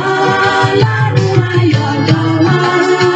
Ọlọ́run ayọ̀ jọ̀wọ́.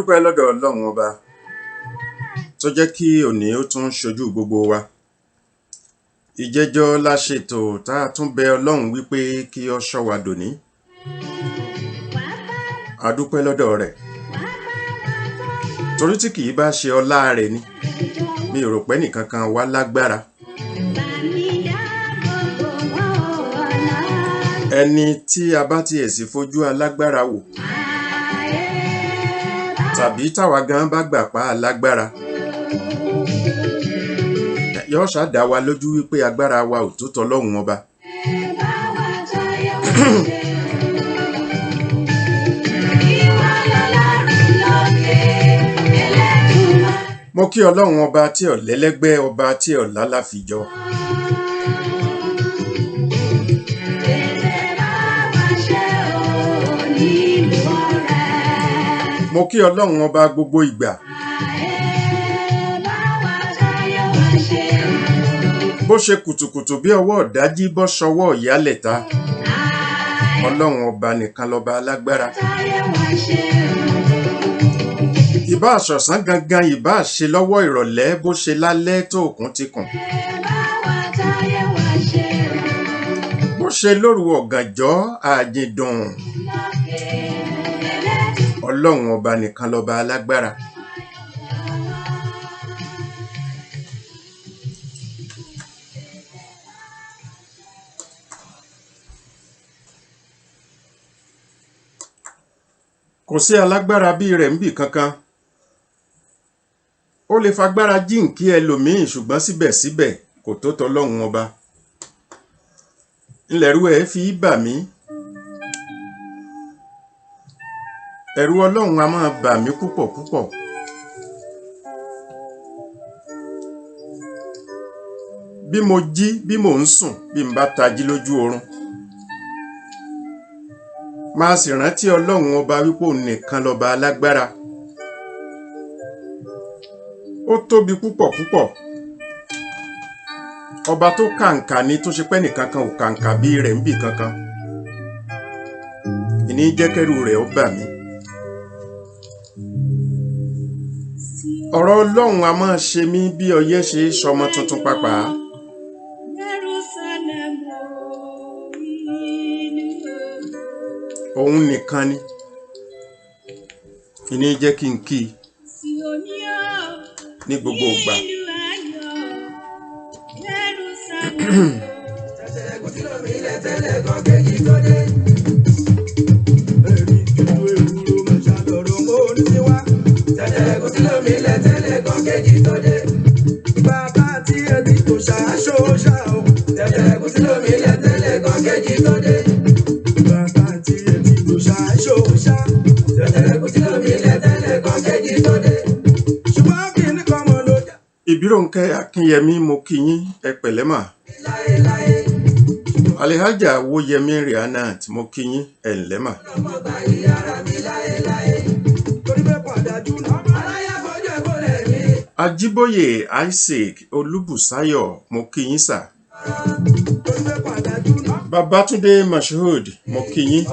Adúpẹ́ lọ́dọ̀ Ọlọ́run ọba tó jẹ́ kí òní ó tún ṣojú gbogbo wa. Ìjẹ́jọ́ la ṣètò tá a tún bẹ Ọlọ́run wípé kí ó ṣọ́ wa dòní. Adúpẹ́ lọ́dọ̀ rẹ̀. Torí tí kìí bá ṣe ọlá rẹ̀ ni, mi ò rò pé nìkankan wá lágbára. Ẹni tí a bá tiẹ̀ sì fojú alágbára wò, tàbí táwa gan bá gbà pa alágbára, yóò ṣàdá wa lójú wípé agbára wa ò tó tọlọ́run ọba. Mo kí Ọlọ́run ọba tí ò lẹ́lẹ́gbẹ́, ọba tí ò lálàfijọ. Mo kí Ọlọ́run ọba gbogbo ìgbà. Bó ṣe kùtùkùtù bí ọwọ́ ọ̀dájí bọ́ ṣọwọ́ ìyálẹ̀ta, Ọlọ́run ọba nìkan lọba alágbára. Ìbá àṣọ̀sán gangan, ìbá ṣe lọ́wọ́ ìrọ̀lẹ́, bó ṣe lálẹ́ tó òkun ti kùn. Bó ṣe lóru ọ̀gànjọ́ àjìndùn, Ọlọ́run ọba nìkan lọba alágbára. Kò sí alágbára bí rẹ̀ níbì kankan. Ó lè fagbára jíǹkí ẹlòmíì, ṣùgbọ́n síbẹ̀síbẹ̀ kò tó tọlọ́run ọba. Ńlẹ̀rú ẹ̀ fi bà mí. Ẹ̀rù Ọlọ́run a máa bà mí púpọ̀ púpọ̀. Bí mo jí, bí mo ń sùn, bí n bá tají lójú oorun, máa sì rántí Ọlọ́run ọba wípé òun nìkan lọba alágbára. Ó tóbi púpọ̀ púpọ̀. Ọba tó kàǹkà ni, tó ṣe pé nìkankan ò kàǹkà bí rẹ̀ níbì kankan. Ìní jẹ́kẹ́rù rẹ̀ ó bà mí. Ọ̀rọ̀ Ọlọ́run a máa ṣe mí bí ọyẹ́ ṣe sọmọ tuntun pàápàá. Òun nìkan ni. Ìní jẹ́ kí n kí ní gbogbo ìgbà. Ìbírónkẹ́ Akínyẹmí, mo kí yín, ẹ pẹ̀lẹ́ mà. Alhaja Owóyẹmí Rihanat, mo kí yín, ẹ ǹlẹ́ mà. Ajíbóyè Isaac Olúbùsáyọ̀, mo kí yín sà. Babátúndé Mashood, mo kí yín,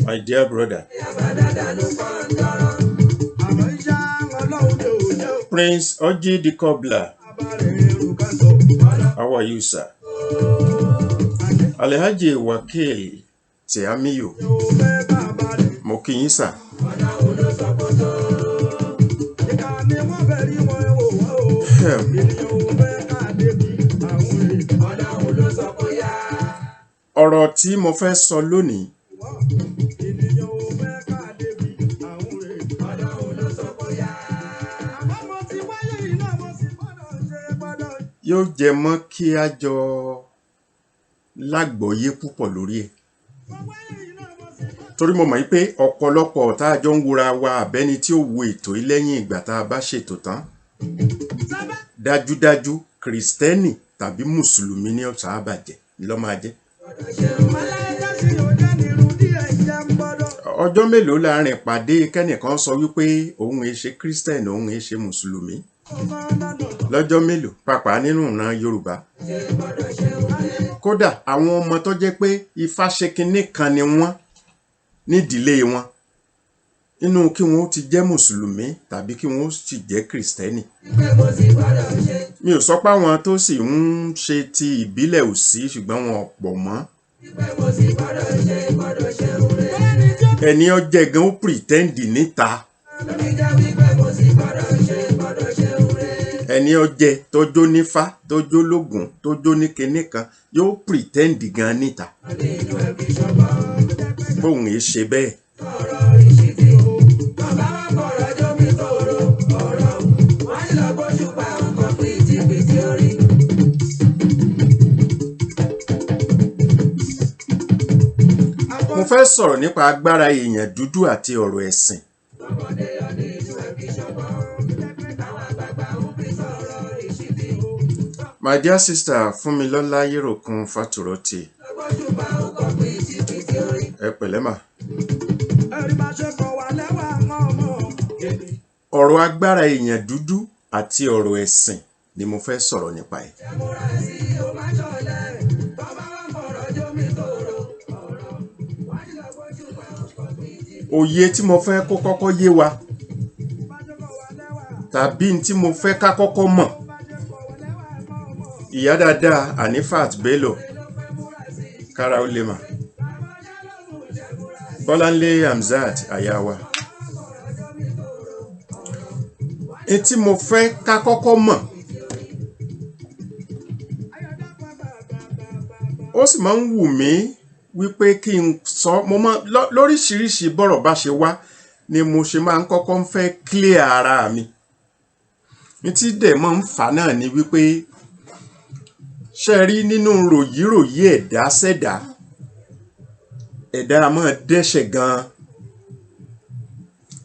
my dear brother. Prince Oji the Cobbler, how are you, sir? Alhaji Wakil Tiamiyo, mo kí yín sà. Ọ̀rọ̀ tí mo fẹ́ sọ lónìí yóò jẹ mọ́ kí a jọ lágbọ́yé púpọ̀ lórí ẹ̀. Torí mo mọ̀ pé ọ̀pọ̀lọpọ̀ tá a jọ ń wúra wa àbẹ́ni tí ó wo ètò yìí lẹ́yìn ìgbà tá a bá ṣètò tán, dájúdájú Kristẹni tàbí Mùsùlùmí ní ọ̀sán àbàjẹ́ ló máa jẹ́. Ọjọ́ mélòó la rìn pàdé kẹ́nìkan sọ wípé òun è ṣe Kristẹni, òun è ṣe Mùsùlùmí. Lọ́jọ́ mélòó pàápàá nínú ìran Yorùbá. Kódà àwọn ọmọ tó jẹ́ pé ifá ṣe kinní kan ni wọ́n nídìílé wọn, nínú kí wọ́n ti jẹ́ mùsùlùmí tàbí kí wọ́n sì jẹ́ kìrìsìtẹ́nì. Mi ò sọ pé àwọn tó sì ń ṣe ti ìbílẹ̀ ò sí ṣùgbọ́n wọn ò pọ̀ mọ́. Ẹni ọjẹ́ gan ó pìrìtẹ́ǹdì níta. Ẹni ọjẹ́ tójó nífá tójó lógún tójó ní kinní kan yóò pìrìtẹ́ǹdì gan níta. Bóun yìí ṣe bẹ́ẹ̀. Mo fẹ́ sọ̀rọ̀ nípa agbára èèyàn dúdú àti ọ̀rọ̀ ẹ̀sìn. My dear sister Fúnmilọ́lá Yéròkun Fáturọ́tì. Ẹ pẹ̀lẹ́ mà. Ọ̀rọ̀ agbára èèyàn dúdú àti ọ̀rọ̀ ẹ̀sìn ni mo fẹ́ sọ̀rọ̀ nípa ẹ̀. Òye tí mo fẹ́ kó kọ́kọ́ yé wa tàbí tí mo fẹ́ ká kọ́kọ́ mọ̀. Ìyá dáadáa Anifat Bello kára ó lè mà. Bọ́láńlé Hamzat Ayawa. Tí mo fẹ́ ká kọ́kọ́ mọ̀. Ó sì máa ń wù mí wípé kí n sọ mo máa lóríṣiríṣi bọ́rọ̀ bá ṣe wá ni mo ṣe máa ń kọ́kọ́ ń fẹ́ clear ara mi. Mi tí dẹ̀ máa ń fà náà ni wípé ṣe rí nínú ròyíròyí ẹ̀dá sẹ́dá ẹ̀dá máa dẹ́ṣẹ̀ gan-an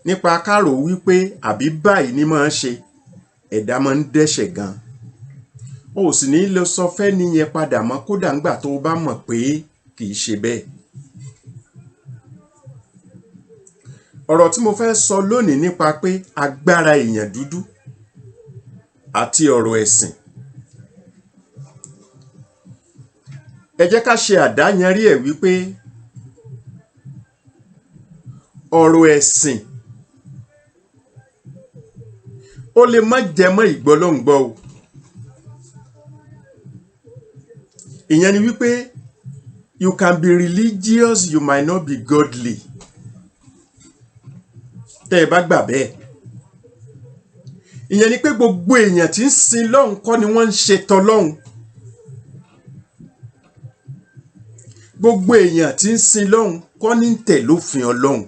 nípa kárò wípé àbí báyìí ni máa ṣe ẹ̀dá máa ń dẹ́ṣẹ̀ gan-an. O sì ní lọ sọ fẹ́ nìyẹn padà mọ́ kódà ńgbà tó o bá mọ̀ pé kì í ṣe bẹ́ẹ̀. Ọ̀rọ̀ tí mo fẹ́ sọ lónìí nípa pé agbára èèyàn dúdú àti ọ̀rọ̀ ẹ̀sìn. Ẹ jẹ́ ká ṣe àdáyanrí ẹ̀ wípé ọ̀rọ̀ ẹ̀sìn ó lè má jẹmọ́ ìgbọ́lọ́ngbọ́ o. Ìyẹn ni wípé you can be religious, you might not be godly. Tẹ́ ẹ bá gbà bẹ́ẹ̀. Ìyẹn ni pé gbogbo èèyàn tí ń sin lọ́hùn kọ́ ni wọ́n ń ṣe tọlọ́hùn. Gbogbo èèyàn tí ń sin lọ́hùn kọ́ ní ń tẹ̀ lófin Ọlọ́hun.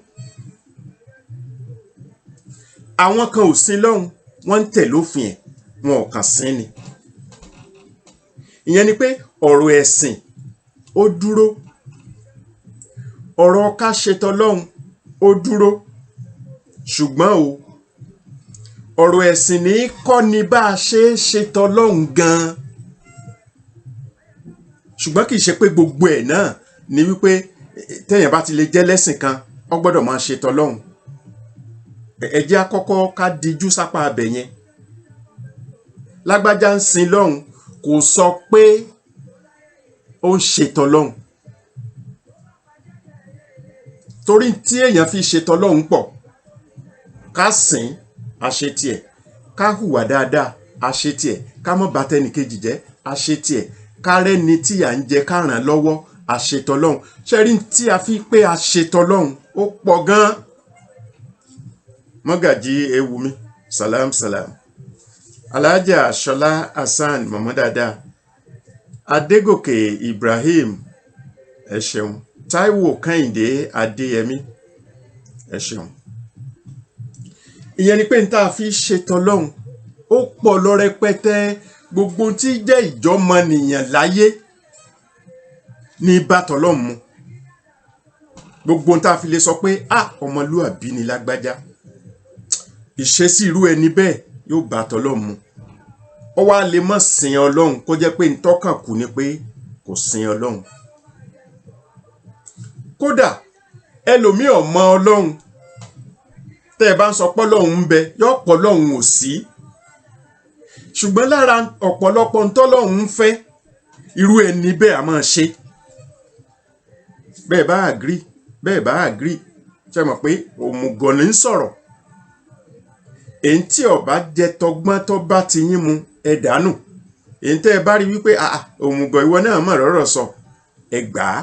Àwọn kan ò sin lọ́hùn wọ́n ń tẹ̀ lófin ẹ̀ wọn ò kàn sin ni. Ìyẹn ni pé ọ̀rọ̀ ẹ̀sìn ó dúró. Ọ̀rọ̀ ká ṣe tọlọ́hun ó dúró. Ṣùgbọ́n o ọ̀rọ̀ ẹ̀sìn ní kọ́ ni bá a ṣe tọlọ́hun gan-an. Ṣùgbọ́n kì í ṣe pé gbogbo ẹ̀ náà ni wípé téèyàn bá ti lè jẹ́ lẹ́sìn kan ó gbọ́dọ̀ máa ṣe tọlọ́hun. Ẹ jẹ́ àkọ́kọ́ ká dijú sápá abẹ yẹn. Lágbájá ń sin lọ́hun kò sọ pé ó ń ṣe tọlọ́hun. Torí tí èèyàn fi ṣe tọlọ́hun pọ̀. Ká sìn a ṣe tiẹ̀, ká hùwà dáadáa a ṣe tiẹ̀, ká má bà tẹnìkejì jẹ́ a ṣe tiẹ̀, ká rẹ́ni tí à ń jẹ ká ràn lọ́wọ́ a ṣe tọlọ́hun. Ṣé rí tí a fi pé a ṣe tọlọ́hun ó pọ̀ gan-an. Mọ́gàjí Ewumi salam salam. Alhaja Ṣọlá Hasan mọ̀mọ́ dáadáa. Adégòkè Ibrahim ẹ ṣeun. Táíwò Kẹ́hìndé Adéyẹmí ẹ ṣeun. Ìyẹn ni pé n tá a fi ṣe tọlọ́hun ó pọ̀ lọ rẹpẹtẹ. Gbogbo tí jẹ́ ìjọmọnìyàn láyé ní bá tọlọ́hun mu. Gbogbo tá a fi lè sọ pé ọmọlúàbí ni lágbájá. Ìṣesí irú ẹni bẹ́ẹ̀ yóò bá tọlọ́hun mu. Ó wá lè má sin Ọlọ́hun kó jẹ́ pé ntọ́kàn kù ni pé kò sin Ọlọ́hun. Kódà ẹlòmíì ò mọ Ọlọ́hun. Tẹ́ ẹ bá ń sọ pé Ọlọ́hun ń bẹ yóò pọ̀ Ọlọ́hun ò sí. Ṣùgbọ́n lára ọ̀pọ̀lọpọ̀ ntọ́lọ́hun ń fẹ́ irú ẹni bẹ́ẹ̀ a máa ṣe. Bẹ́ẹ̀ bá agree ṣe mọ̀ pé òmùgọ̀ ní ń sọ̀rọ̀. Èyí tí ó bá jẹ tọgbọ́n tó bá ti yín mu ẹ dànù. Èyí tẹ́ ẹ bá rí wípé òmùgọ̀ ìwọ náà mọ̀ rọ́rọ̀ sọ ẹ gbà á.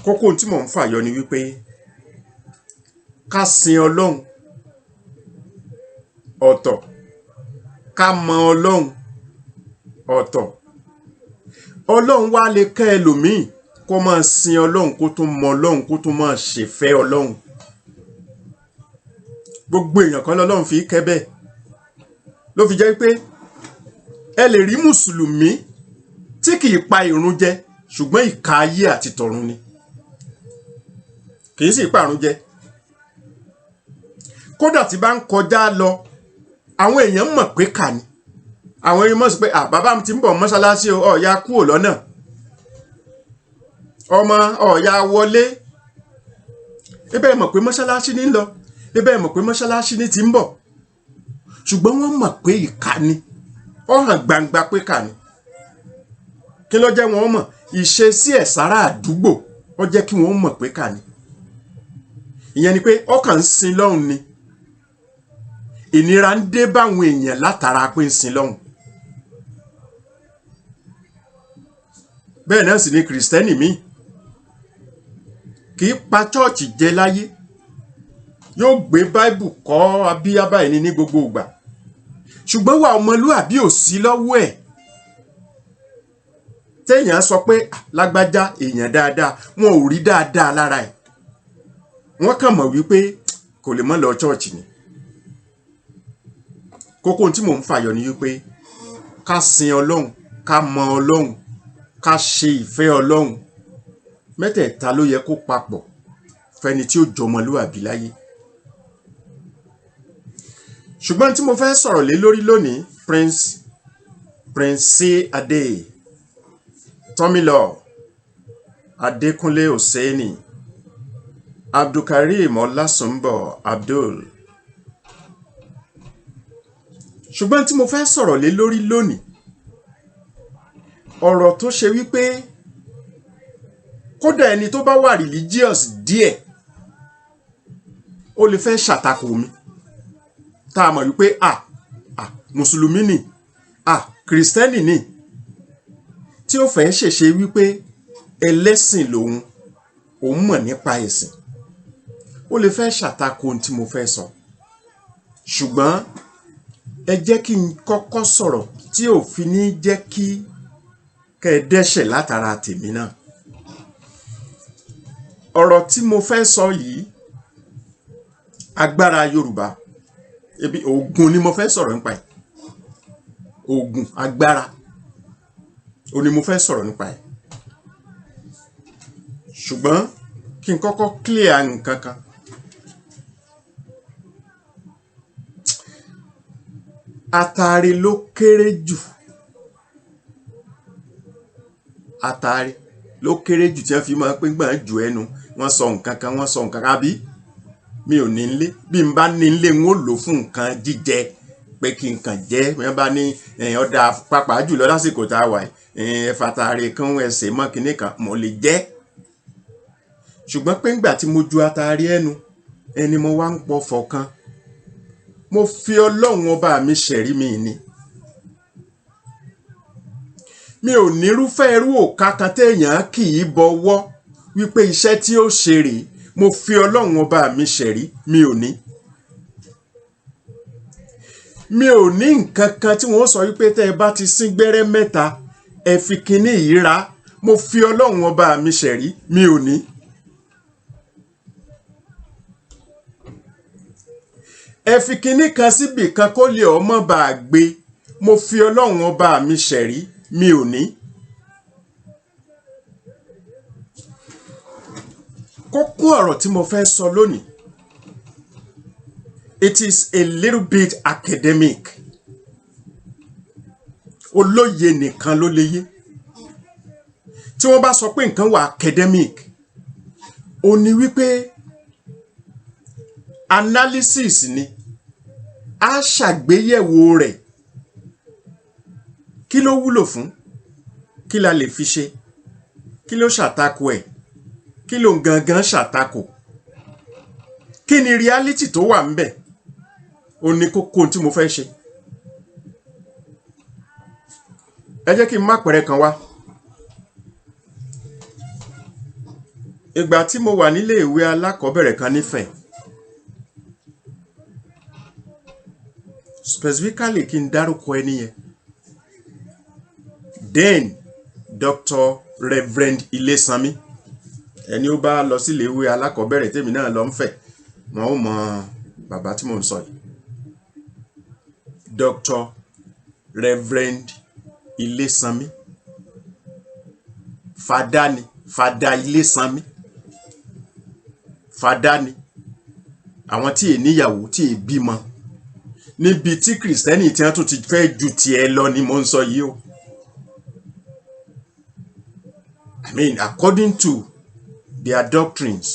Kókó tí mò ń fàyọ ni wípé ká sin Ọlọ́run ọ̀tọ̀, ká mọ Ọlọ́run ọ̀tọ̀. Ọlọ́run wá lè kẹ́ ẹlòmíì kó máa sin Ọlọ́run kó tún mọ Ọlọ́run kó tún máa ṣèfẹ́ Ọlọ́run. Gbogbo èèyàn kan lọ́lọ́run fi kẹ́ bẹ́ẹ̀. Ló fi jẹ́ pé ẹ lè rí mùsùlùmí tí kì í pa ìrun jẹ ṣùgbọ́n ìkà ayé àti tọ̀run ni. Kì í sì pàrun jẹ. Kódà tí bá ń kọjá lọ àwọn èèyàn mọ̀ pé kà ni. Àwọn èèyàn mọ̀ sí pé bàbá mi ti ń bọ̀ mọ́ṣáláṣí o, ọ̀ya kúrò lọ́nà. Ọmọ ọ̀ya wọlé. Ebe mọ̀ pé mọ́ṣáláṣí ní ń lọ. Ebe mọ̀ pé mọ́ṣáláṣí ní ti ń bọ̀. Ṣùgbọ́n wọ́n mọ̀ pé ìkà ni. Ó hàn gbangba pé kà ni. Kí ló jẹ́ wọ́n mọ̀? Ìṣesí ẹ̀ sára àdúgbò ó jẹ́ kí wọ́n mọ̀ pé kà ni. Ìyẹn ni pé ọkàn ń sin lọ́hùn ni. Ìnira ń dé báwọn èèyàn látara pé ń sin lọ́hùn. Bẹ́ẹ̀ náà sì ni Kìrìsìtẹ́nì míì kì í pa chọ́ọ̀chì jẹ láyé. Yóò gbé báìbù kọ́ abíyábá ẹni ní gbogbo ìgbà. Ṣùgbọ́n wà ọmọlúàbí ò sí lọ́wọ́ ẹ̀. Téèyàn sọ pé lágbájá èèyàn dáadáa, wọn ò rí dáadáa lára ẹ̀. Wọ́n kàn mọ̀ wípé kò lè mọ́ lọ chọ́ọ̀chì ni. Kókó tí mò ń fàyọ ni wípé ká sin Ọlọ́run, ká mọ Ọlọ́run, ká ṣe ìfẹ́ Ọlọ́run. Mẹ́tẹ̀ẹ̀ta ló yẹ kó papọ̀ fẹ́ni tí ó jọmọlúàbí láyé. Ṣùgbọ́n tí mo fẹ́ sọ̀rọ̀ lé lórí lónìí, Prince Adé, Tọ́mílọ̀, Adékúnlé Òsénì, Abdulkareem Ọlásùnbọ̀ Abdul. Ṣùgbọ́n tí mo fẹ́ sọ̀rọ̀ lé lórí lónìí, ọ̀rọ̀ tó ṣe wípé kódà ẹni tó bá wà religious díẹ̀ ó lè fẹ́ ṣàtakò mi. Tá a mọ̀ wípé mùsùlùmí ni, kìrìsìtẹ́nì ni, tí ó fẹ́ ṣèṣe wípé ẹlẹ́sìn lòun, òun mọ̀ nípa ẹ̀sìn. Ó lè fẹ́ ṣàtakò ohun tí mo fẹ́ sọ. Ṣùgbọ́n ẹ jẹ́ kí n kọ́kọ́ sọ̀rọ̀ tí ò fi ní jẹ́ kí kẹ́ ẹ dẹ́ṣẹ̀ látara tèmi náà. Ọ̀rọ̀ tí mo fẹ́ sọ yìí, agbára Yorùbá, ebi Ògún ni mo fẹ́ sọ̀rọ̀ nípa ẹ̀. Ògún, agbára, ó ní mo fẹ́ sọ̀rọ̀ nípa ẹ̀. Ṣùgbọ́n kí n kọ́kọ́ clear nǹkan kan. Àtàrí ló kéré jù. Àtàrí ló kéré jù tí wọ́n fi máa pín gbọ́n jù ẹnu. Wọ́n sọ nǹkan kan, wọ́n sọ nǹkan kan. Àbí mi ò ní nílé. Bí n bá ní nílé, n ó lò fún nǹkan jíjẹ pé kí n kàn jẹ. Bí wọ́n bá ní ọ̀dà pàápàá jùlọ lásìkò tá a wà yìí, fàtàrí kan ẹsẹ̀ mọ́ kinní kan, mo lè jẹ́. Ṣùgbọ́n pé ńgbà tí mo ju àtàrí ẹnu, ẹni mo wá ń pọ̀fọ̀ kan. Mo fi Ọlọ́run ọba mi ṣẹ̀rí mi ni. Mi ò nírúfẹ́ irú òka kan téèyàn kì í bọwọ́ wípé iṣẹ́ tí ó ṣe rèé. Mo fi Ọlọ́run ọba mi ṣẹ̀rí mi ò ní. Mi ò ní nǹkan kan tí wọ́n sọ wípé tẹ́ ẹ bá ti sín gbẹ́rẹ́ mẹ́ta ẹ fi kinní yìí ra. Mo fi Ọlọ́run ọba mi ṣẹ̀rí mi ò ní. Ẹ fi kinní kan síbì kan kó lè ọmọ bá a gbé. Mo fi Ọlọ́run ọba mi ṣẹ̀rí mi ò ní. Kókó ọ̀rọ̀ tí mo fẹ́ sọ lónìí, it is a little bit academic. Olóye nìkan ló lè yé. Tí wọ́n bá sọ pé nǹkan wà academic, ó ní wípé analysis ni. A ṣàgbéyẹ̀wò rẹ̀. Kí ló wúlò fún? Kí la lè fi ṣe? Kí ló ṣàtakò ẹ̀? kí ló ń gangan ṣàtakò, kí ni reality tó wà ń bẹ̀, ó ní kókó tí mo fẹ́ ṣe. ẹ jẹ́ kí n má pẹ̀rẹ̀ kan wá. ìgbà tí mo wà nílé ìwé alákọ̀ọ́bẹ̀rẹ̀ kan nífẹ̀ẹ́, specifically kí n dárúkọ ẹni yẹn, then Dr. Reverend Ilesanmi. ẹni ó bá lọ sílé ìwé alákọ̀ọ́bẹ̀rẹ̀ tèmi náà lọ ń fẹ̀, wọn ó mọ bàbá tí mò ń sọ yìí. Dr. Reverend Ilesanmi, fada ni, fada Ilesanmi, fada ni. àwọn tí è níyàwó tí è bímọ, níbi tí kìrìsìtẹ́nì tí wọ́n tún ti fẹ́ ju tiẹ̀ lọ ni mò ń sọ yìí o. I mean, according to their doctrines,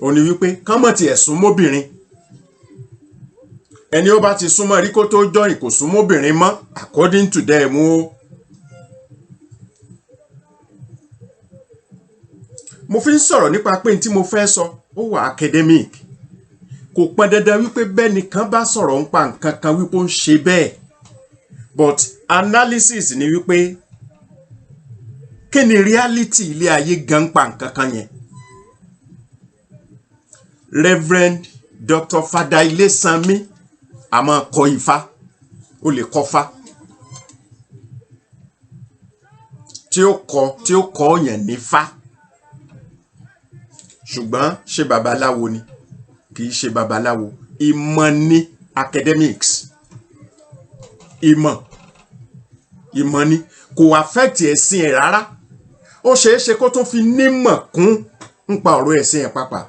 ó ní wípé kán mọ̀ tí ẹ̀ sún mọ́bìnrin, ẹni ó bá ti súnmọ́ rí kó tó jọyìn kò sún mọ́bìnrin mọ́, according to them o. mo fi ń sọ̀rọ̀ nípa pé tí mo fẹ́ sọ ó wà academic, kò pọn dandan wípé bẹ́ẹ̀ nìkan bá sọ̀rọ̀ ń pa nǹkan kan wípé ó ń ṣe bẹ́ẹ̀, but analysis ni wípé kí ni reality ilé ayé gan pa nǹkan kan yẹn. Reverend Dr. Fada Ilesanmi a máa kọ ifá, ó lè kọfá tí ó kọ yẹn nífá, ṣùgbọ́n ṣe babaláwo ni, kì í ṣe babaláwo. ìmọ̀ ni, academics, ìmọ̀ ni, kò affect ẹ̀sìn ẹ̀ rárá. ó ṣeé ṣe kó tún fi nímọ̀ kún nípa ọ̀rọ̀ ẹ̀sìn ẹ̀ pàápàá,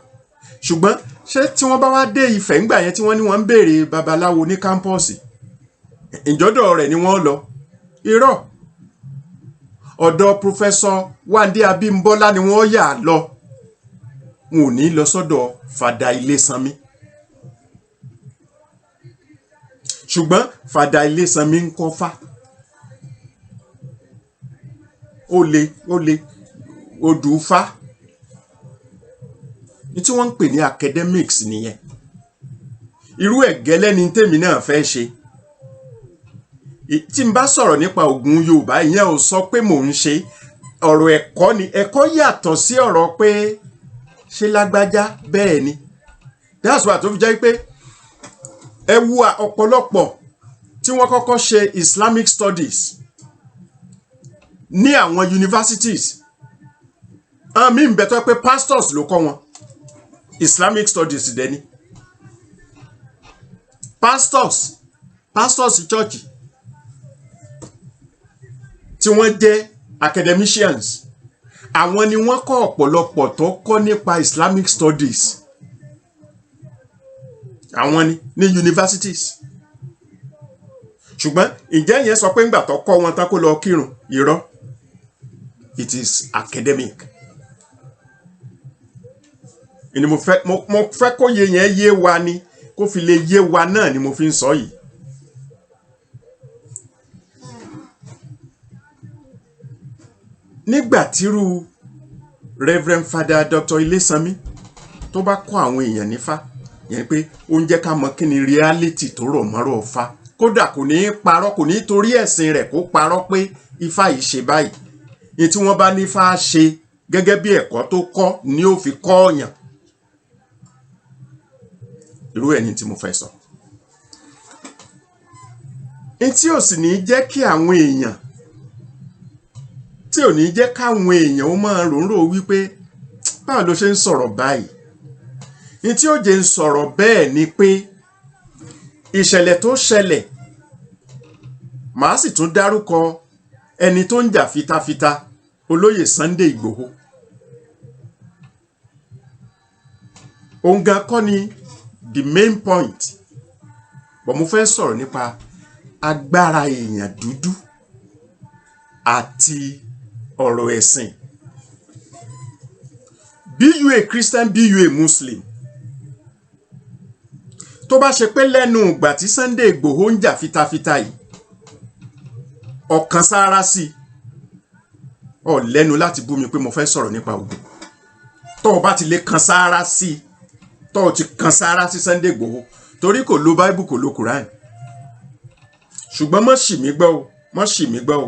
ṣùgbọ́n ṣé tí wọ́n bá wá dé Ifẹ̀ ńgbà yẹn tí wọ́n ní wọ́n ń béèrè babaláwo ní kámpọ́ọ̀sì, ìjọ́dọ̀ rẹ̀ ni wọ́n lọ? irọ́, ọ̀dọ̀ Professor Wande Abímbọ́lá ni wọ́n yà lọ, wọn ò ní lọ sọ́dọ̀ Fada Ilesanmi. ṣùgbọ́n Fada Ilesanmi ń kọ́fá, ó le odùfá, ní tí wọ́n ń pè ní academics nìyẹn. irú ẹ̀ gẹ́lẹ́ ni tèmi náà fẹ́ ṣe. tí n bá sọ̀rọ̀ nípa Ògún Yorùbá, ìyẹn ò sọ pé mò ń ṣe ọ̀rọ̀ ẹ̀kọ́ ni. ẹ̀kọ́ yàtọ̀ sí ọ̀rọ̀ pé ṣe lágbájá bẹ́ẹ̀ ni. that's why tó fi jẹ́ pé ẹ wo ọ̀pọ̀lọpọ̀ tí wọ́n kọ́kọ́ ṣe Islamic studies ní àwọn universities, àmì ń bẹ tó pé pastors ló kọ́ wọn. Islamic studies dẹ̀ ni pastors church tí wọ́n jẹ́ academicians, àwọn ni wọ́n kọ́ ọ̀pọ̀lọpọ̀ tó kọ́ nípa Islamic studies, àwọn ní universities. ṣùgbọ́n ìjẹ́ yẹn sọ pé ńgbà tó kọ́ wọn tán kó lọ kírun? irọ́, it is academic. ni mo fẹ́ kó yé yẹn yé wa ni, kó fi lè yé wa náà ni mo fi ń sọ yìí. nígbà tírú Reverend Fada Dr. Ilesanmi tó bá kọ́ àwọn èèyàn nífá, yẹn pé ó ń jẹ́ ká mọ̀ kí ni reality tó rọ̀ mọ́rọ̀ Ifá. kódà kò ní parọ́, kò ní torí ẹ̀sìn rẹ̀ kó parọ́ pé Ifá yìí ṣe báyìí. ní tí wọ́n bá nífá ṣe gẹ́gẹ́ bí ẹ̀kọ́ tó kọ́ ni ó fi kọ́ ọ̀yàn. irú ẹni tí mo fẹ́ sọ. tí ò sì ní jẹ́ kí àwọn èèyàn, tí ò ní jẹ́ káwọn èèyàn ó máa ròrò wípé báwo ló ṣe ń sọ̀rọ̀ báyìí. tí ó jẹ́ ń sọ̀rọ̀ bẹ́ẹ̀ ni pé ìṣẹ̀lẹ̀ tó ṣẹlẹ̀, màá sì tún dárúkọ ẹni tó ń jà fitafita, olóyè Sunday Ìgbòho. òun gan kọ́ ni the main point, but mo fẹ́ sọ̀rọ̀ nípa agbára èèyàn dúdú àti ọ̀rọ̀ ẹ̀sìn. Be you a Christian, be you a Muslim. tó bá ṣe pé lẹ́nu ìgbà tí Sunday Ìgbòho ń jà fitafita yìí ọ̀kan sára sí ọ lẹ́nu láti bú mi pé mo fẹ́ sọ̀rọ̀ nípa Ògún. tó o bá ti lè kan sáárá sí tó o ti kan sáárá sí Sunday Igboho torí kò lo Bible kò lo Quran ṣùgbọ́n má ṣì mí gbọ́ o má ṣì mí gbọ́ o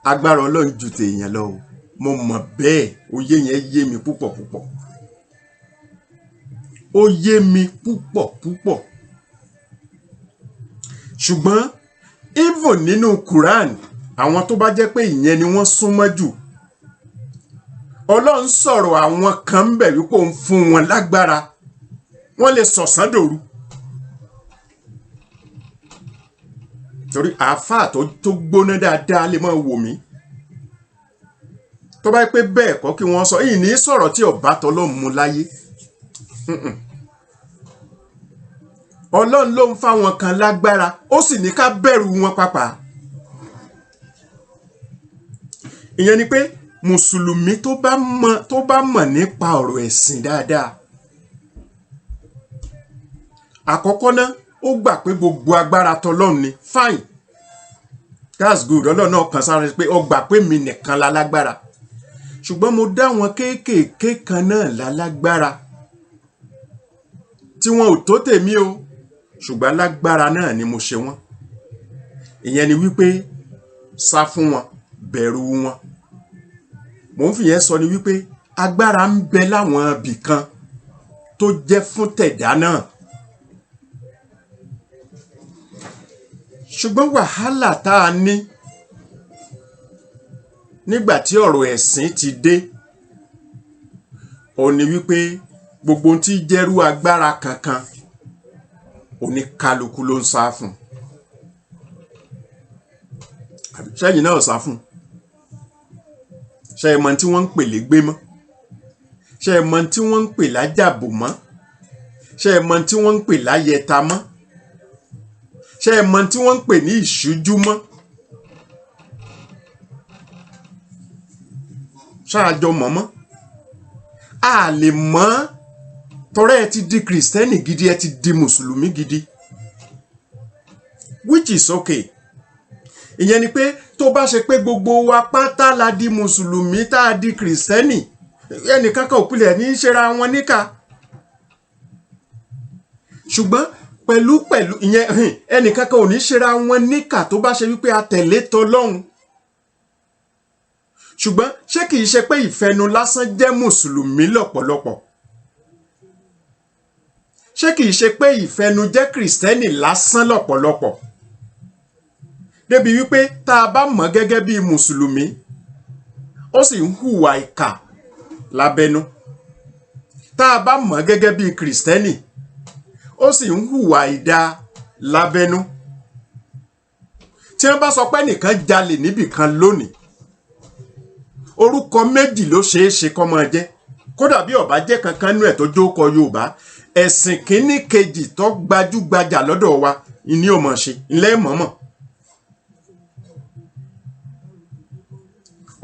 agbára Ọlọ́run ju tèèyàn lọ o mo mọ̀ bẹ́ẹ̀ òye yẹn yé mi púpọ̀ púpọ̀ ó yé mi púpọ̀ púpọ̀ ṣùgbọ́n even nínú Quran àwọn tó bá jẹ́ pé ìyẹn ni wọ́n súnmọ́ jù Ọlọ́run sọ̀rọ̀ àwọn kan ń bẹ̀ wípé òun fún wọn lágbára wọ́n lè sọ̀sán dòru torí àáfàá tó gbóná dáadáa lè máa wò mí tó bá pé bẹ́ẹ̀ kọ́ kí wọ́n sọ yìí ní sọ̀rọ̀ tí ọba tọ́lọ́run mú láyé Ọlọ́run ló ń fáwọn kan lágbára ó sì ní ká bẹ̀rù wọn pàápàá ìyẹn ni pé mùsùlùmí tó bá mọ̀ nípa ọ̀rọ̀ ẹ̀sìn dáadáa àkọ́kọ́ náà ó gbà pé gbogbo agbára tọlọ́run ni fine that's good Ọlọ́run náà kan sáré pé ó gbà pé mi nìkan la lágbára ṣùgbọ́n mo dá wọn kéékèèké kan náà la lágbára tí wọn ò tó tèmi o ṣùgbọ́n lágbára náà ni mo ṣe wọ́n ìyẹn ni wípé sá fún wọn bẹ̀rù wọn mò ń fìyẹn sọ ni wípé agbára ń bẹ láwọn ibì kan tó jẹ́ fún tẹ̀dá náà ṣùgbọ́n wàhálà tá a ní nígbà tí ọ̀rọ̀ ẹ̀sìn ti dé ó ní wípé gbogbo tí jẹ́rú agbára kankan oníkálukú ló ń sá fún ṣẹ́yìn náà sá fún ṣé ẹ mọ̀ tí wọ́n ń pè légbé mọ́ ṣé ẹ mọ̀ tí wọ́n ń pè lájàbò mọ́ ṣé ẹ mọ̀ tí wọ́n ń pè láyẹta mọ́ ṣé ẹ mọ̀ tí wọ́n ń pè ní ìṣújú mọ́ ṣáàjọ mọ̀mọ́ a lè mọ̀ tọrẹ ẹ ti di kìrìsìtẹ́nì gidi ẹ ti di mùsùlùmí gidi which is okay ìyẹn ni pé tó bá ṣe pé gbogbo wa pátá la di mùsùlùmí tá a di kìrìsìtẹ́nì ẹnìkan kan òpìlẹ̀ ní í ṣera wọn níkà ṣùgbọ́n pẹ̀lú ìyẹn ẹnìkan kan ò ní ṣera wọn níkà tó bá ṣe wípé a tẹ̀lé tọlọ́hun ṣùgbọ́n ṣé kìí ṣe pé ìfẹ́nu lásán jẹ́ mùsùlùmí lọ́pọ̀lọpọ̀ ṣé kìí ṣe pé ìfẹ́nu jẹ́ kìrìsìtẹ́nì lásán lọ́pọ̀lọpọ̀ débi wípé tá a bá mọ̀ gẹ́gẹ́ bí mùsùlùmí ó sì ń hùwà ìkà lábẹ́nú tá a bá mọ̀ gẹ́gẹ́ bí kìrìsìtẹ́nì ó sì ń hùwà ìdá lábẹ́nú tí wọ́n bá sọ pé nìkan jalè níbì kan lónìí orúkọ méjì ló ṣeé ṣe kó máa jẹ́ kódà bí ó bá jẹ́ kankan nú ẹ̀ tó jókòó Yorùbá ẹ̀sìn kínní kejì tó gbajúgbajà lọ́dọ̀ wa ìní ò mọ̀ ṣe ńlẹ́ mọ̀mọ̀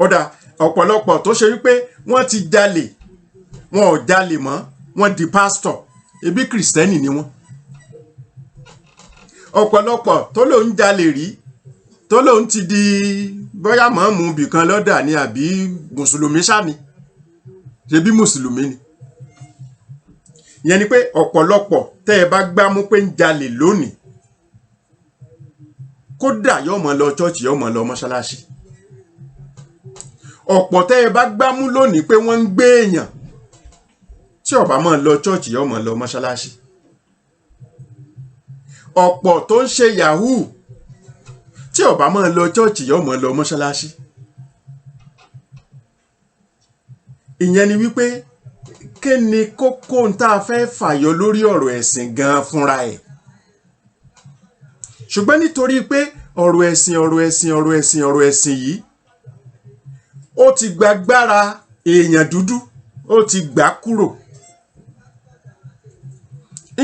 ọ̀dà ọ̀pọ̀lọpọ̀ tó ṣe wípé wọ́n ti jalè wọn ò jalè mọ́ wọ́n di pásítọ̀ ebi kìrìsìtẹ́nì ni wọ́n ọ̀pọ̀lọpọ̀ tó lóun jalè rí tó lóun ti di bóyá mọ̀ọ́mù bìkan lọ́dà ni àbí mùsùlùmí sáni ṣe bí mùsùlùmí ni ìyẹn ni pé ọ̀pọ̀lọpọ̀ tẹ́ ẹ bá gbámú pé ń jalè lónìí kódà yóò mọ̀ lọ chọ́ọ̀chì yóò mọ̀ lọ mọ́ṣáláṣí ọ̀pọ̀ tẹ́ ẹ bá gbámú lónìí pé wọ́n ń gbé èèyàn tí ó bá mọ̀ lọ chọ́ọ̀chì yóò mọ̀ lọ mọ́ṣáláṣí ọ̀pọ̀ tó ń ṣe yahoo tí ó bá mọ̀ lọ chọ́ọ̀chì yóò mọ̀ lọ mọ́ṣáláṣí ìyẹn ni wípé kí ni kókó tá a fẹ́ fàyọ lórí ọ̀rọ̀ ẹ̀sìn gan fúnra ẹ̀ ṣùgbọ́n nítorí pé ọ̀rọ̀ ẹ̀sìn yìí ó ti gbàgbára èèyàn dúdú ó ti gbà kúrò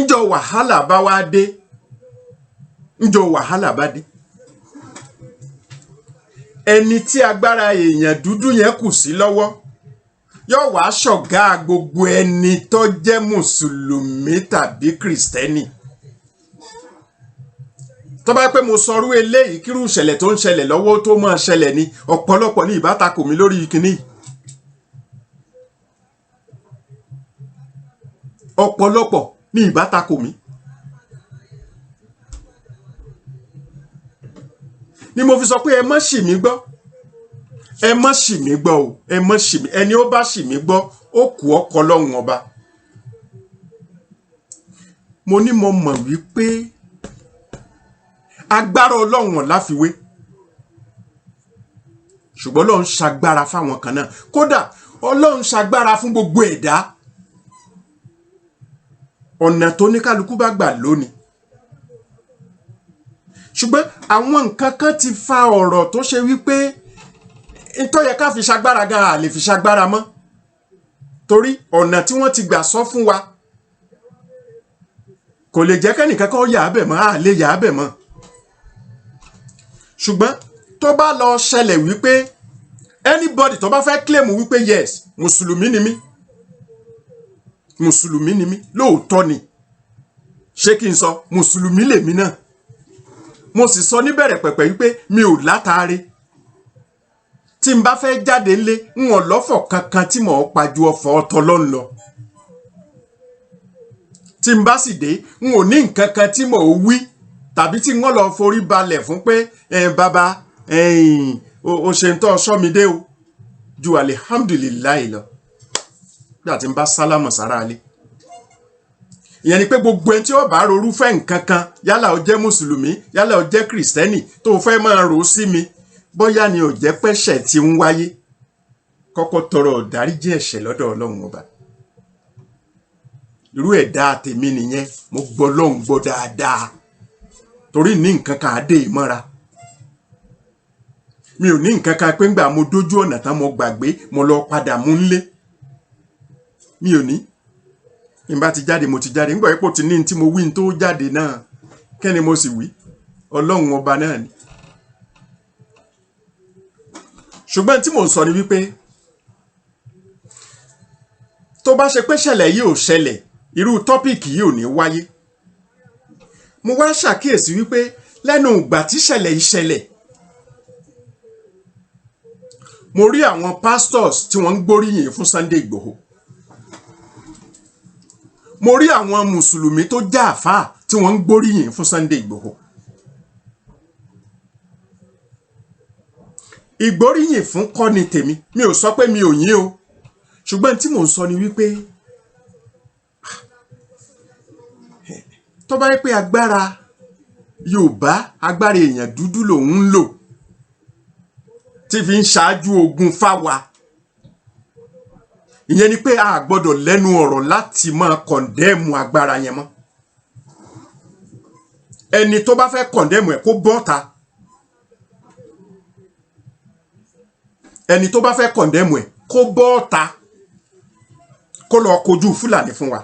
ńjọ́ wàhálà bá wá dé ẹni tí agbára èèyàn dúdú yẹn kù sí lọ́wọ́ yóò wá ṣọ̀gá gbogbo ẹni tó jẹ́ mùsùlùmí tàbí kìrìsìtẹ́nì tó bá pẹ́ mo sọrú eléyìí kírú ìṣẹ̀lẹ̀ tó ń ṣẹlẹ̀ lọ́wọ́ tó máa ṣẹlẹ̀ ni ọ̀pọ̀lọpọ̀ ní ìbátakò mi lórí ìkíní ọ̀pọ̀lọpọ̀ ní ìbá takò mí. Ni mo fi sọ pé ẹ má ṣì mí gbọ́, ẹ má ṣì mí gbọ́ o, ẹ má ṣì mí, ẹni ó bá ṣì mí gbọ́ ó kù ọkọ lọ́hùn ọba. Mo ní mo mọ̀ wípé agbára Ọlọ́run láfiwé, ṣùgbọ́n Ọlọ́run ṣagbára fáwọn kan náà. Kódà Ọlọ́run ṣagbára fún gbogbo ẹ̀dá, ọ̀nà tó ní kálukú bá gbà lónìí. Ṣùgbọ́n àwọn nǹkan kan ti fa ọ̀rọ̀ tó ṣe wípé tó yẹ ká fi ṣagbára gan a lè fi ṣagbára mọ́, torí ọ̀nà tí wọ́n ti gbà sọ fún wa kò lè jẹ́ kẹ́nìkan kan yà á bẹ̀ mọ́, a lè yà á bẹ̀ mọ́. Ṣùgbọ́n tó bá lọ ṣẹlẹ̀ wípé anybody tó bá fẹ́ claim wípé yes mùsùlùmí ni mí, mùsùlùmí ni mí, lóòótọ́ ni, ṣé kí n sọ mùsùlùmí lèmi náà. Mo sì sọ níbẹ̀rẹ̀ pẹ̀pẹ̀ wípé mi ò látàrí, tí n bá fẹ́ jáde ńlé n ò lọ́fọ̀ kankan tí mò ń pa ju ọ̀fọ̀ Ọ̀tọ̀lọ́run lọ. Tí n bá sì dé n ò ní nǹkan kan tí mò ń wí tàbí tí wọ́n lọ forí balẹ̀ fún pé bàbá o ṣe ń tọ́ sọ́midé o, ju alihamdulilayi lọ bí àti n bá sálámọ̀ sára alé. Ìyẹn ni pé gbogbo ẹni tí ó bá rorúfẹ́ nǹkan kan, yálà ó jẹ́ mùsùlùmí, yálà ó jẹ́ kìrìsìtẹ́nì, tó fẹ́ máa rò sí mi, bóyá ni ò jẹ́ pẹ́ṣẹ̀ tí ń wáyé, kọ́kọ́ tọrọ ìdáríjì ẹ̀ṣẹ̀ lọ́dọ̀ Ọlọ́run ọba. Irú ẹ̀dá tèmi nìyẹn, mo gbọ́ Ọlọ́run gbọ́ dáadáa, torí ní nǹkan kan àdé ìmọ́ra. Mi ò ní nǹkan kan pé ńgbà mo dójú ọ̀nà tán mo gbàgbé mo lọ padà mú nlé. Mi ò ní. Ìbá ti jáde mo ti jáde, ńgbà ipò ti ní tí mo wí tó jáde náà, kẹ́ni mo sì wí, Ọlọ́run ọba náà ni. Ṣùgbọ́n tí mò ń sọ ni wípé tó bá ṣe pé ṣẹlẹ̀ yìí ò ṣẹlẹ̀, irú tọ́pìkì yìí ò ní wáyé. Mo wá ṣàkíyèsí wípé lẹ́nu ìgbà tí ṣẹlẹ̀ yìí ṣẹlẹ̀, mo rí àwọn pastors tí wọ́n ń gbóríyìn fún Sunday Igboho. Mo rí àwọn mùsùlùmí tó já àfáà tí wọ́n ń gbóríyìn fún Sunday Igboho. Ìgbóríyìn fún kọ́ ni tèmi, mi ò sọ pé mi ò yìn o, ṣùgbọ́n tí mò ń sọ ni wípé tó bá yẹ pé agbára Yorùbá, agbára èèyàn dúdú lòun ń lò tí fi ń ṣáájú ogun fáwa, ìyẹn ni pé a gbọ́dọ̀ lẹ́nu ọ̀rọ̀ láti máa kọ̀ndẹ́mù agbára yẹn mọ́. Ẹni tó bá fẹ́ kọ̀ndẹ́mù ẹ̀ kó bọ́ta, ẹni tó bá fẹ́ kọ̀ndẹ́mù ẹ̀ kó bọ́ta, kó lọ kojú Fúlàní fún wa.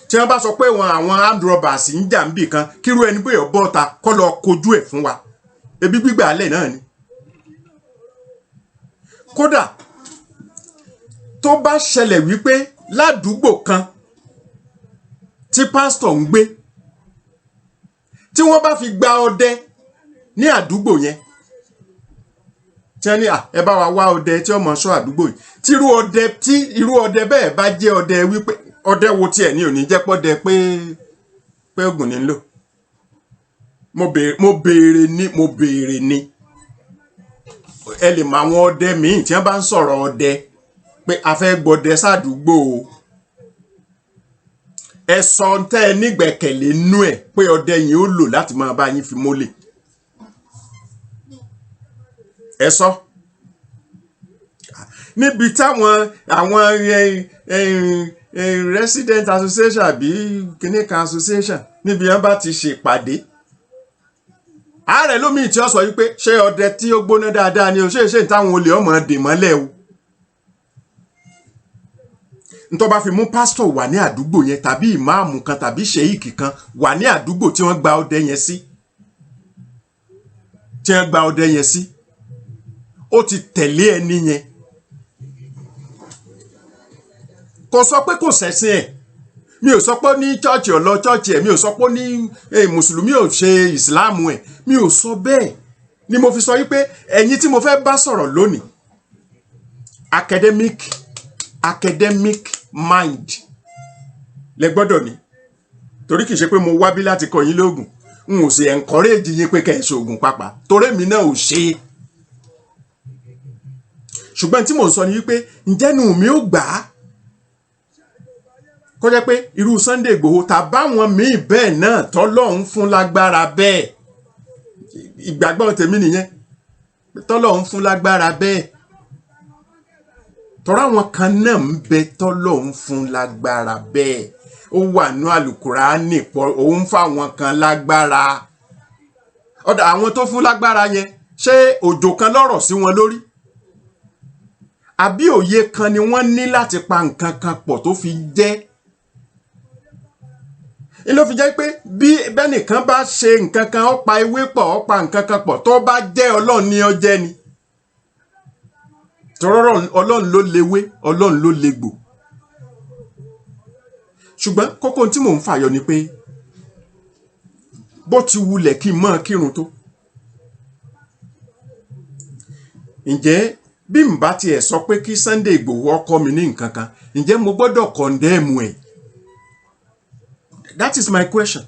Tí wọ́n bá sọ pé àwọn armed robbers ń jà níbì kan, kírú ẹni bóyá bọ́ta kó lọ kojú ẹ̀ fún wa. Ebi gbígbà alẹ́ náà ni. Kódà tó bá ṣẹlẹ̀ wípé ládùúgbò kan tí pásítọ̀ ń gbé, tí wọ́n bá fi gba ọdẹ ní àdúgbò yẹn, tí wọ́n ní ẹ bá wa wá ọdẹ tí ọmọ ṣọ́ àdúgbò yìí, tí irú ọdẹ bẹ́ẹ̀ bá jẹ́ ọdẹ wípé ọdẹ wo tiẹ̀ ní òní jẹ́ pọ́dẹ pé ògùn ní ń lò. Mo béèrè ni ẹ lè mọ àwọn ọdẹ míì tí wọ́n bá ń sọ̀rọ̀ ọdẹ pé a fẹ́ gbọdẹ sádùúgbò o, ẹ sọ tẹ́ ẹ nígbẹ̀kẹ̀lé nú ẹ̀ pé ọdẹ yìí ó lò láti máa bá yín fi mólè. Ẹ sọ níbi táwọn resident association àbí kìnìkan association níbi wọ́n bá ti ṣèpàdé, ààrẹ lómi tí ó sọ wípé ṣé ọdẹ tí ó gbóná dáadáa ni o, ṣe táwọn olè ọmọ dè mọ́lẹ̀ o. Ntọ́ bá fi mú pásítọ̀ wà ní àdúgbò yẹn, tàbí ìmáàmù kan tàbí ṣèyíkì kan wà ní àdúgbò tí wọ́n gba ọdẹ yẹn sí, ó ti tẹ̀lé ẹni yẹn. Kò sọ pé kò ṣẹ̀sìn ẹ̀, mi ò sọ pé ní chọ́ọ̀chì ọ̀lọ́ chọ́ọ̀chì ẹ̀, mi ò sọ pé ní mùsùlùmí ò ṣe ìsìláàmù ẹ̀, mi ò sọ bẹ́ẹ̀. Ni mo fi sọ wípé ẹ̀yin tí mo fẹ́ bá sọ̀rọ̀ lónìí, academic mind lẹ gbọ́dọ̀ ní torí kìí ṣe pé mo wábí láti kọ́ yín lóògùn n ò sì encourage yín pé kẹ́ ẹ ṣoògùn pàpà torí èmi náà ò ṣe é ṣùgbọ́n tí mò ń sọ ni wípé ǹjẹ́ nu mi ò gbà á kó jẹ́ pé irú Sunday Igboho tàbáwọn míì bẹ́ẹ̀ náà tọ́lọ́run fún lágbára bẹ́ẹ̀ ìgbàgbọ́ tèmi nìyẹn tọ́lọ́run fún lágbára bẹ́ẹ̀ tọ́ra àwọn kan náà ń bẹ tọ́lọ́run fún lágbára bẹ́ẹ̀ ó wà ní Àlùkùránì pọ̀ òun fáwọn kan lágbára ọ̀dà àwọn tó fún lágbára yẹn ṣé òjò kan lọ́rọ̀ sí wọn lórí àbí òye kan ni wọ́n ní láti pa nǹkan kan pọ̀ tó fi jẹ́ ló fi jẹ́ pé bí bẹ́nìkan bá ṣe nǹkan kan ó pa ewé pọ̀ ó pa nǹkan kan pọ̀ tó bá jẹ́ Ọlọ́run ní ó jẹ́ ni tọ́rọ̀ Ọlọ́run ló léwé Ọlọ́run ló légbò ṣùgbọ́n kókó tí mò ń fàyọ ni pé bó ti wulẹ̀ kí n mọ́ kírun tó ǹjẹ́ bí n bá tiẹ̀ sọ pé kí Sunday Igboho ọkọ mi ní nǹkan kan ǹjẹ́ mo gbọ́dọ̀ kọ̀ndẹ́ẹ̀mù ẹ̀ that is my question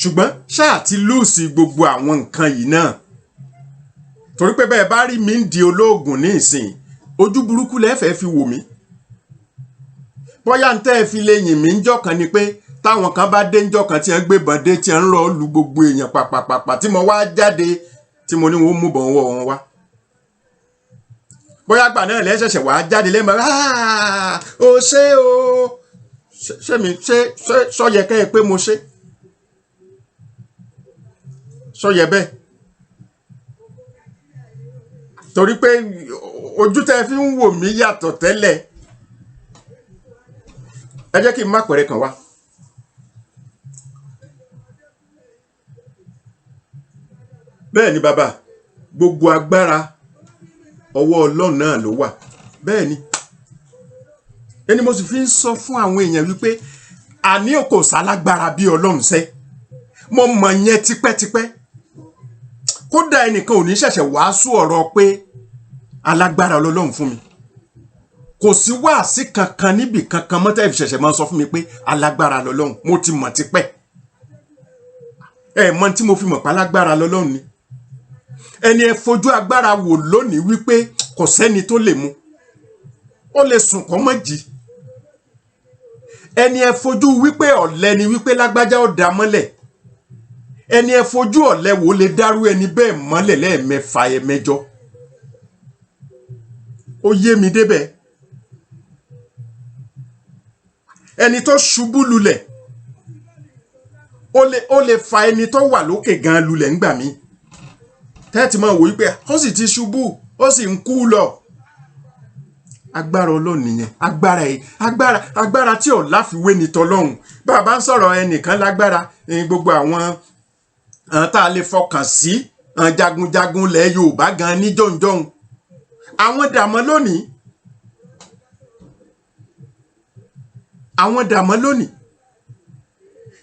ṣùgbọ́n ṣáà ti lùsì gbogbo àwọn nǹkan yìí náà torí pé bẹ́ẹ̀ bá rí mi ń di olóògùn ní ìsìn ojú burúkú lẹ́fẹ̀ẹ́ fi wò mí bóyá ń tẹ́ ẹ fi lè yìn mí ń jọ̀kan ni pé táwọn kan bá dé ń jọ̀kan tí wọ́n gbé bọ̀dé tí wọ́n ń rọ lu gbogbo èèyàn pàpàpàpà tí mo wá jáde tí mo ní wọ́n mú bọ̀ wọ́ wọn wá bóyá gbà náà lẹ́sẹ̀ṣẹ̀ wá jáde lẹ́mọ̀ ó ṣe o ṣé mi ṣe sọ́yẹ kẹ́ ẹ pé mo ṣe sọ́yẹ bẹ́ẹ̀ torí pé ojú tẹ́ fi ń wò mí yàtọ̀ tẹ́lẹ̀ ẹ jẹ́ kí n má pẹ̀rẹ̀ kan wá bẹ́ẹ̀ ni bàbá gbogbo agbára ọwọ́ Ọlọ́run náà ló wà bẹ́ẹ̀ ni ẹni mo sì fi ń sọ fún àwọn èèyàn wípé àní kò sálágbára bí Ọlọ́run ṣe mo mọ̀ yẹn tipẹ́tipẹ́ kódà ẹnìkan ò ní ṣẹ̀ṣẹ̀ wàásù ọ̀rọ̀ pé alágbára Ọlọ́run fún mi kò sí wáàsí kankan níbì kankan mọ́tẹ́ ìṣẹ̀ṣẹ̀ máa ń sọ fún mi pé alágbára lọ́lọ́run mo ti mọ̀ tipẹ́ ẹ mọ̀ tí mo fi mọ̀ pé alágbára lọ́lọ́run ni ẹni ẹ fojú agbára wò lónìí wípé kò sẹ́ni tó lè mú ó lè sùn kọ́ mọ́ jí ẹni ẹ fojú wípé ọ̀lẹ ni wípé lágbájá ó dá mọ́lẹ̀ ẹni ẹ fojú ọ̀lẹ wò lè dárú ẹni bẹ́ẹ̀ mọ́lẹ̀ lẹ́ẹ̀mẹ́fà ẹ̀mẹ́jọ ó yé mi débẹ̀ ẹni tó ṣubú lulẹ̀ ó lè fa ẹni tó wà lókè gan lulẹ̀ ńgbà mí tẹ́ẹ̀tì máa wò wípé ó sì ti ṣubú ó sì ń kú lọ agbára Ọlọ́run nìyẹn agbára tí ò láfiwé ni tọlọ́run bàbá ń sọ̀rọ̀ ẹnìkan lágbára gbogbo àwọn tá a lè fọkàn sí jagunjagun lẹ̀ Yorùbá gan ní jọ̀ǹjọ̀ǹ àwọn dàmọ́ lónìí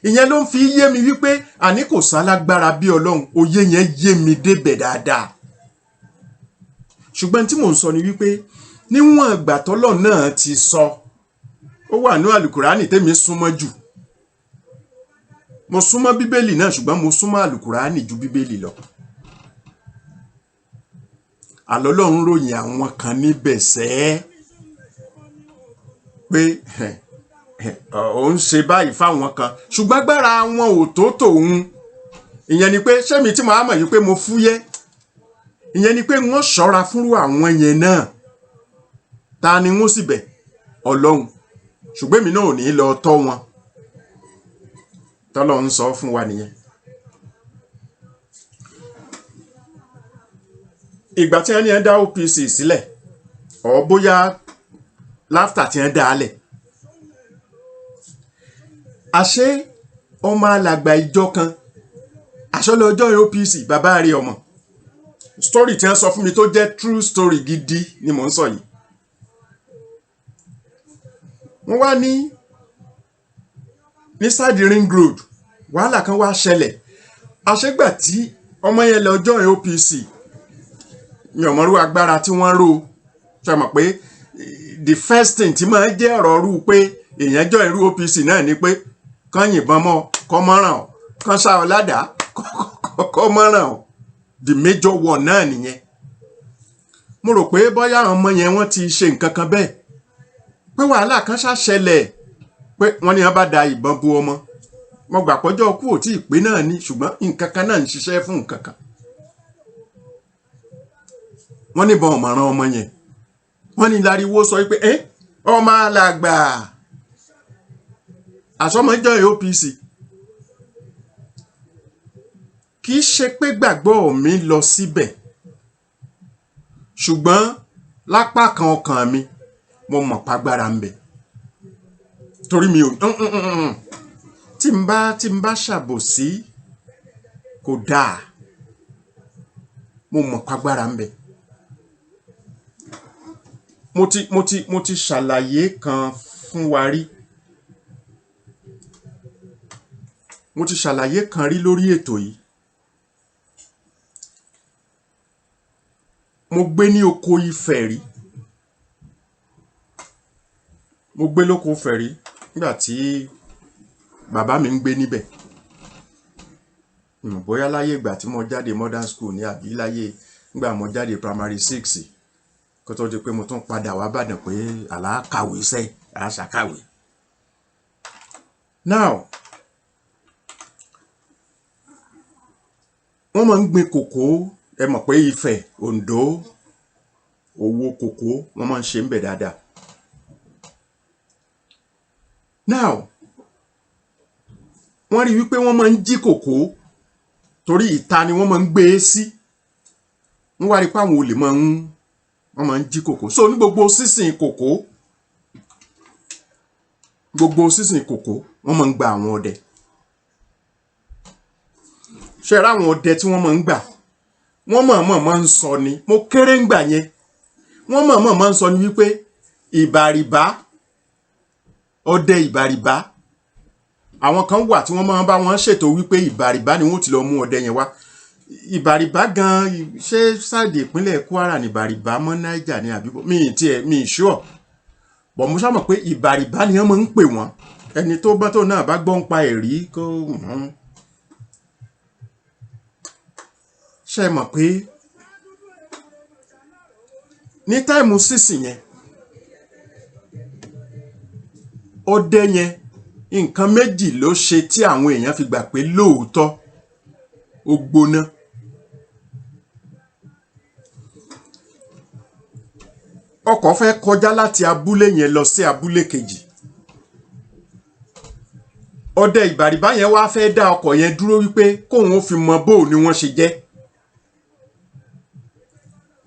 ìyẹn ló ń fi yé mi wípé àní kò sálágbára bí Ọlọ́run òye yẹn yé mi débẹ̀ dáadáa ṣùgbọ́n tí mò ń sọ ni wípé níwọ̀n ìgbà tọ́lọ́run náà ti sọ ó wà ní Àlùkùránì tèmi súnmọ́ jù mo súnmọ́ Bíbélì náà ṣùgbọ́n mo súnmọ́ Àlùkùránì ju Bíbélì lọ àlọ́lọ́run ròyìn àwọn kan níbẹ̀ sẹ́ẹ́ pé òun ṣe báyìí fáwọn kan ṣùgbọ́n agbára wọn ò tó tòun ìyẹn ni pé ṣẹ́mi tí màá mọ̀ yìí pé mo fúyẹ́ ìyẹn ni pé wọ́n ṣọ́ra fúnrú àwọn yẹn náà ta ni wọ́n sì bẹ̀ Ọlọ́run ṣùgbọ́n èmi náà ò ní lọ tọ́ wọn tọ́lọ́run sọ fún wa nìyẹn. ìgbà tí wọ́n ní ẹ dá OPC sílẹ̀ ọ̀ bóyá láftà tí wọ́n dá a lẹ̀ àṣé ọmọ alàgbà ìjọ kan àṣọlọ ọjọ́ OPC bàbá rí ọmọ story tí wọ́n sọ fún mi tó jẹ́ true story gidi ni mò ń sọ yìí wọ́n wá ní side ring road wàhálà kan wá ṣẹlẹ̀ àṣégbà tí ọmọ yẹn lọ ọjọ́ OPC mi ò mọ̀rú agbára tí wọ́n rò ṣe mọ̀ pé the first thing tí máa jẹ́ ọ̀rọ̀ rú pé èèyàn jọ irú OPC náà ni pé kán yìnbọn mọ́ kọ́ mọ́ràn ọ́ kán sá ọ ládàá kọ́ mọ́ràn ọ́ the major one náà nìyẹn. mo rò pé bóyá àwọn ọmọ yẹn wọ́n ti ṣe nǹkan kan bẹ́ẹ̀ pé wàhálà kan ṣàṣẹlẹ̀ pé wọ́n ní wọ́n bá da ìbọn bu ọmọ. mo gbà pọ́jọ́ kú ò tí ì pé náà ni ṣùgbọ́n nǹkan kan náà ń ṣiṣẹ́ fún nǹkan kan. wọ́n níbọn ọ̀mọ̀ràn ọmọ yẹn wọ́n ní láriwo sọ pé ọmọ alàgbà àsọmọjọ́ OPC. kì í ṣe pé gbàgbọ́ mi lọ síbẹ̀ ṣùgbọ́n lápá kan ọkàn mi mo mọ̀ pàgbára ń bẹ torí mi ò tí n bá ṣàbòsí kò dáa mo mọ̀ pàgbára ń bẹ. mo ti ṣàlàyé kan fún wa rí mo ti ṣàlàyé kan rí lórí ètò yìí. mo gbé ní oko Ifẹ̀ rí mo gbé lóko Ifẹ̀ rí nígbà tí bàbá mi ń gbé níbẹ̀. bóyá láyé ìgbà tí mo jáde modern school ní àbí láyé nígbà mo jáde primary 6 kó tó di pé mo tún padà wá bàdàn pé àlàkàwé sẹ́ àṣàkàwé. now wọ́n máa ń gbin kòkó ẹ mọ̀ pé Ifẹ̀ Oǹdó owó kòkó wọ́n máa ń ṣe ń bẹ̀ dáadáa. now wọ́n rí wípé wọ́n máa ń jí kòkó torí ìta ni wọ́n máa ń gbé e sí. wọ́n wá rí pé àwọn olè wọ́n máa ń jí kòkó. so ní gbogbo sísìn kòkó wọ́n máa ń gba àwọn ọdẹ. ṣe ra àwọn ọdẹ tí wọ́n máa ń gbà wọ́n mọ̀ọ́mọ̀ máa ń sọ ni mo kéré ń gbà yẹn wọ́n mọ̀ọ́mọ̀ máa ń sọ ni wípé ìbàrìbá ọdẹ ìbàrìbá àwọn kan wà tí wọ́n máa ń bá wọn ṣètò wípé ìbàrìbá ni wọ́n ti lọ mú ọdẹ yẹn wá. ìbàrìbá gan ṣé sáàdì ìpínlẹ̀ Kwara ní ìbàrìbá mọ́ Niger ní àbíbọ̀ mi sure bọ̀ mo ṣá mọ̀ pé ìbàrìbá ni wọ́n máa ń pè wọ́n. ẹni tó bá tó náà bá gbọ́ ń pa ẹ̀rí kó ṣe mọ̀ pé ní táìmù sísìn yẹn ọdẹ yẹn nǹkan méjì ló ṣe tí àwọn èèyàn fi gbà pé lóòótọ́ ó gbóná. ọkọ̀ fẹ́ kọjá láti abúlé yẹn lọ sí abúlé kejì. ọdẹ ìbàrìbá yẹn wá fẹ́ dá ọkọ̀ yẹn dúró wípé kóun ó fi mọ bóò ni wọ́n ṣe jẹ́.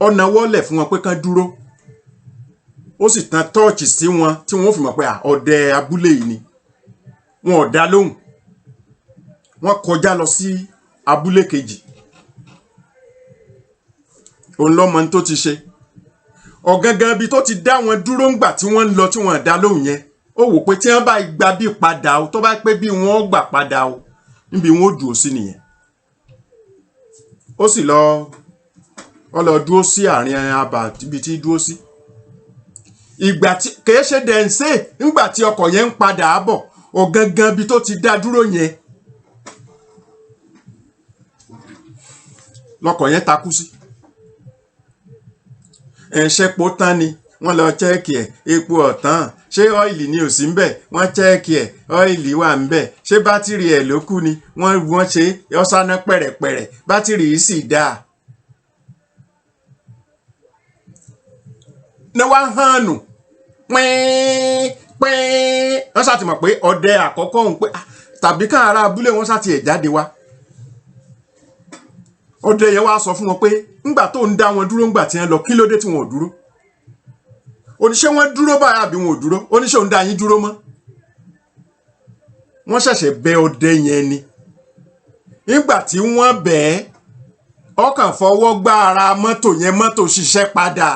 ọ̀nà wọ́lẹ̀ fún wọn pé kán dúró ó sì tan tọ́ọ̀chì sí wọn tí wọ́n fi mọ̀ pé ọdẹ abúlé yìí ni. wọn ò dá lóhùn wọ́n kọjá lọ sí abúlé kejì. òun lọ́mọ tó ti ṣe ọ̀gangan bí tó ti dá wọn dúró ńgbà tí wọ́n ń lọ tí wọ́n dá lóhùn yẹn ó wò pé tí wọ́n bá gba bí padà o tó bá pé bí wọ́n gbà padà o níbi wọn ó dúró sí nìyẹn. ó sì lọ dúró sí àárín abà ibi tí dúró sí. ìgbà tí kìí ṣe dẹ̀nsẹ̀ nígbà tí ọkọ̀ yẹn ń padà bọ̀ ọ̀gangan bí tó ti dá dúró yẹn lọkọ̀ yẹn takú sí. ẹ̀ṣẹ̀pọ̀ tán ni wọ́n lọ chẹ́ẹ̀kì ẹ̀ epo ọ̀tán ṣé ọ́ìlì ni ò sí ń bẹ̀ wọ́n chẹ́ẹ̀kì ẹ̀ ọ́ìlì wà ń bẹ̀ ṣé bátìrì ẹ̀ ló kú ni wọ́n ṣe ọ̀sáná pẹ̀rẹ̀pẹ̀rẹ̀ bátìrì yìí sì dáa. ní wá hàn nù pín wọ́n ṣáà ti mọ̀ pé ọdẹ àkọ́kọ́ òun pé tàbí ká ará abúlé wọn ṣáà ti ẹ̀ jáde wá. ọdẹ yẹn wá sọ fún wọn pé ńgbà tó ń dá wọn dúró ńgbà tí wọ́n lọ kí ló dé tí wọn ò dúró. oníṣẹ́ wọn dúró báyà àbí wọn ò dúró oníṣẹ́ òun dá yín dúró mọ́. wọ́n ṣẹ̀ṣẹ̀ bẹ ọdẹ yẹn ni nígbà tí wọ́n bẹ̀ẹ́ ọkàn fọwọ́ gbá ara mọ́tò yẹn mọ́tò ṣiṣẹ́ padà.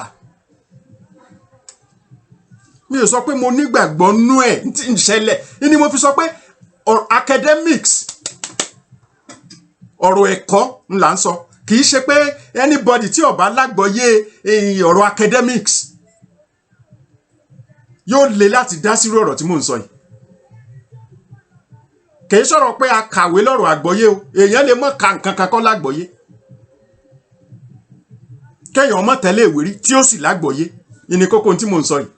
mi ò sọ pé mo nígbàgbọ́ nú ẹ̀ ń ṣẹlẹ̀ ni mo fi sọ pé academics ọ̀rọ̀ ẹ̀kọ́ ńlá ń sọ kì í ṣe pé anybody tí ó bá lágbọ́yé ọ̀rọ̀ academics yóò le láti dá sírú ọ̀rọ̀ tí mò ń sọ yìí. kì í sọ̀rọ̀ pé a kàwé lọ́rọ̀ àgbọ́yé o, èèyàn lè mọ̀ ka nǹkan kan kọ́ lágbọ́yé, kéèyàn mọ̀ tẹ́lẹ̀ ìwé rí tí ó sì lágbọ́yé, ìní kókó tí mò ń sọ yìí.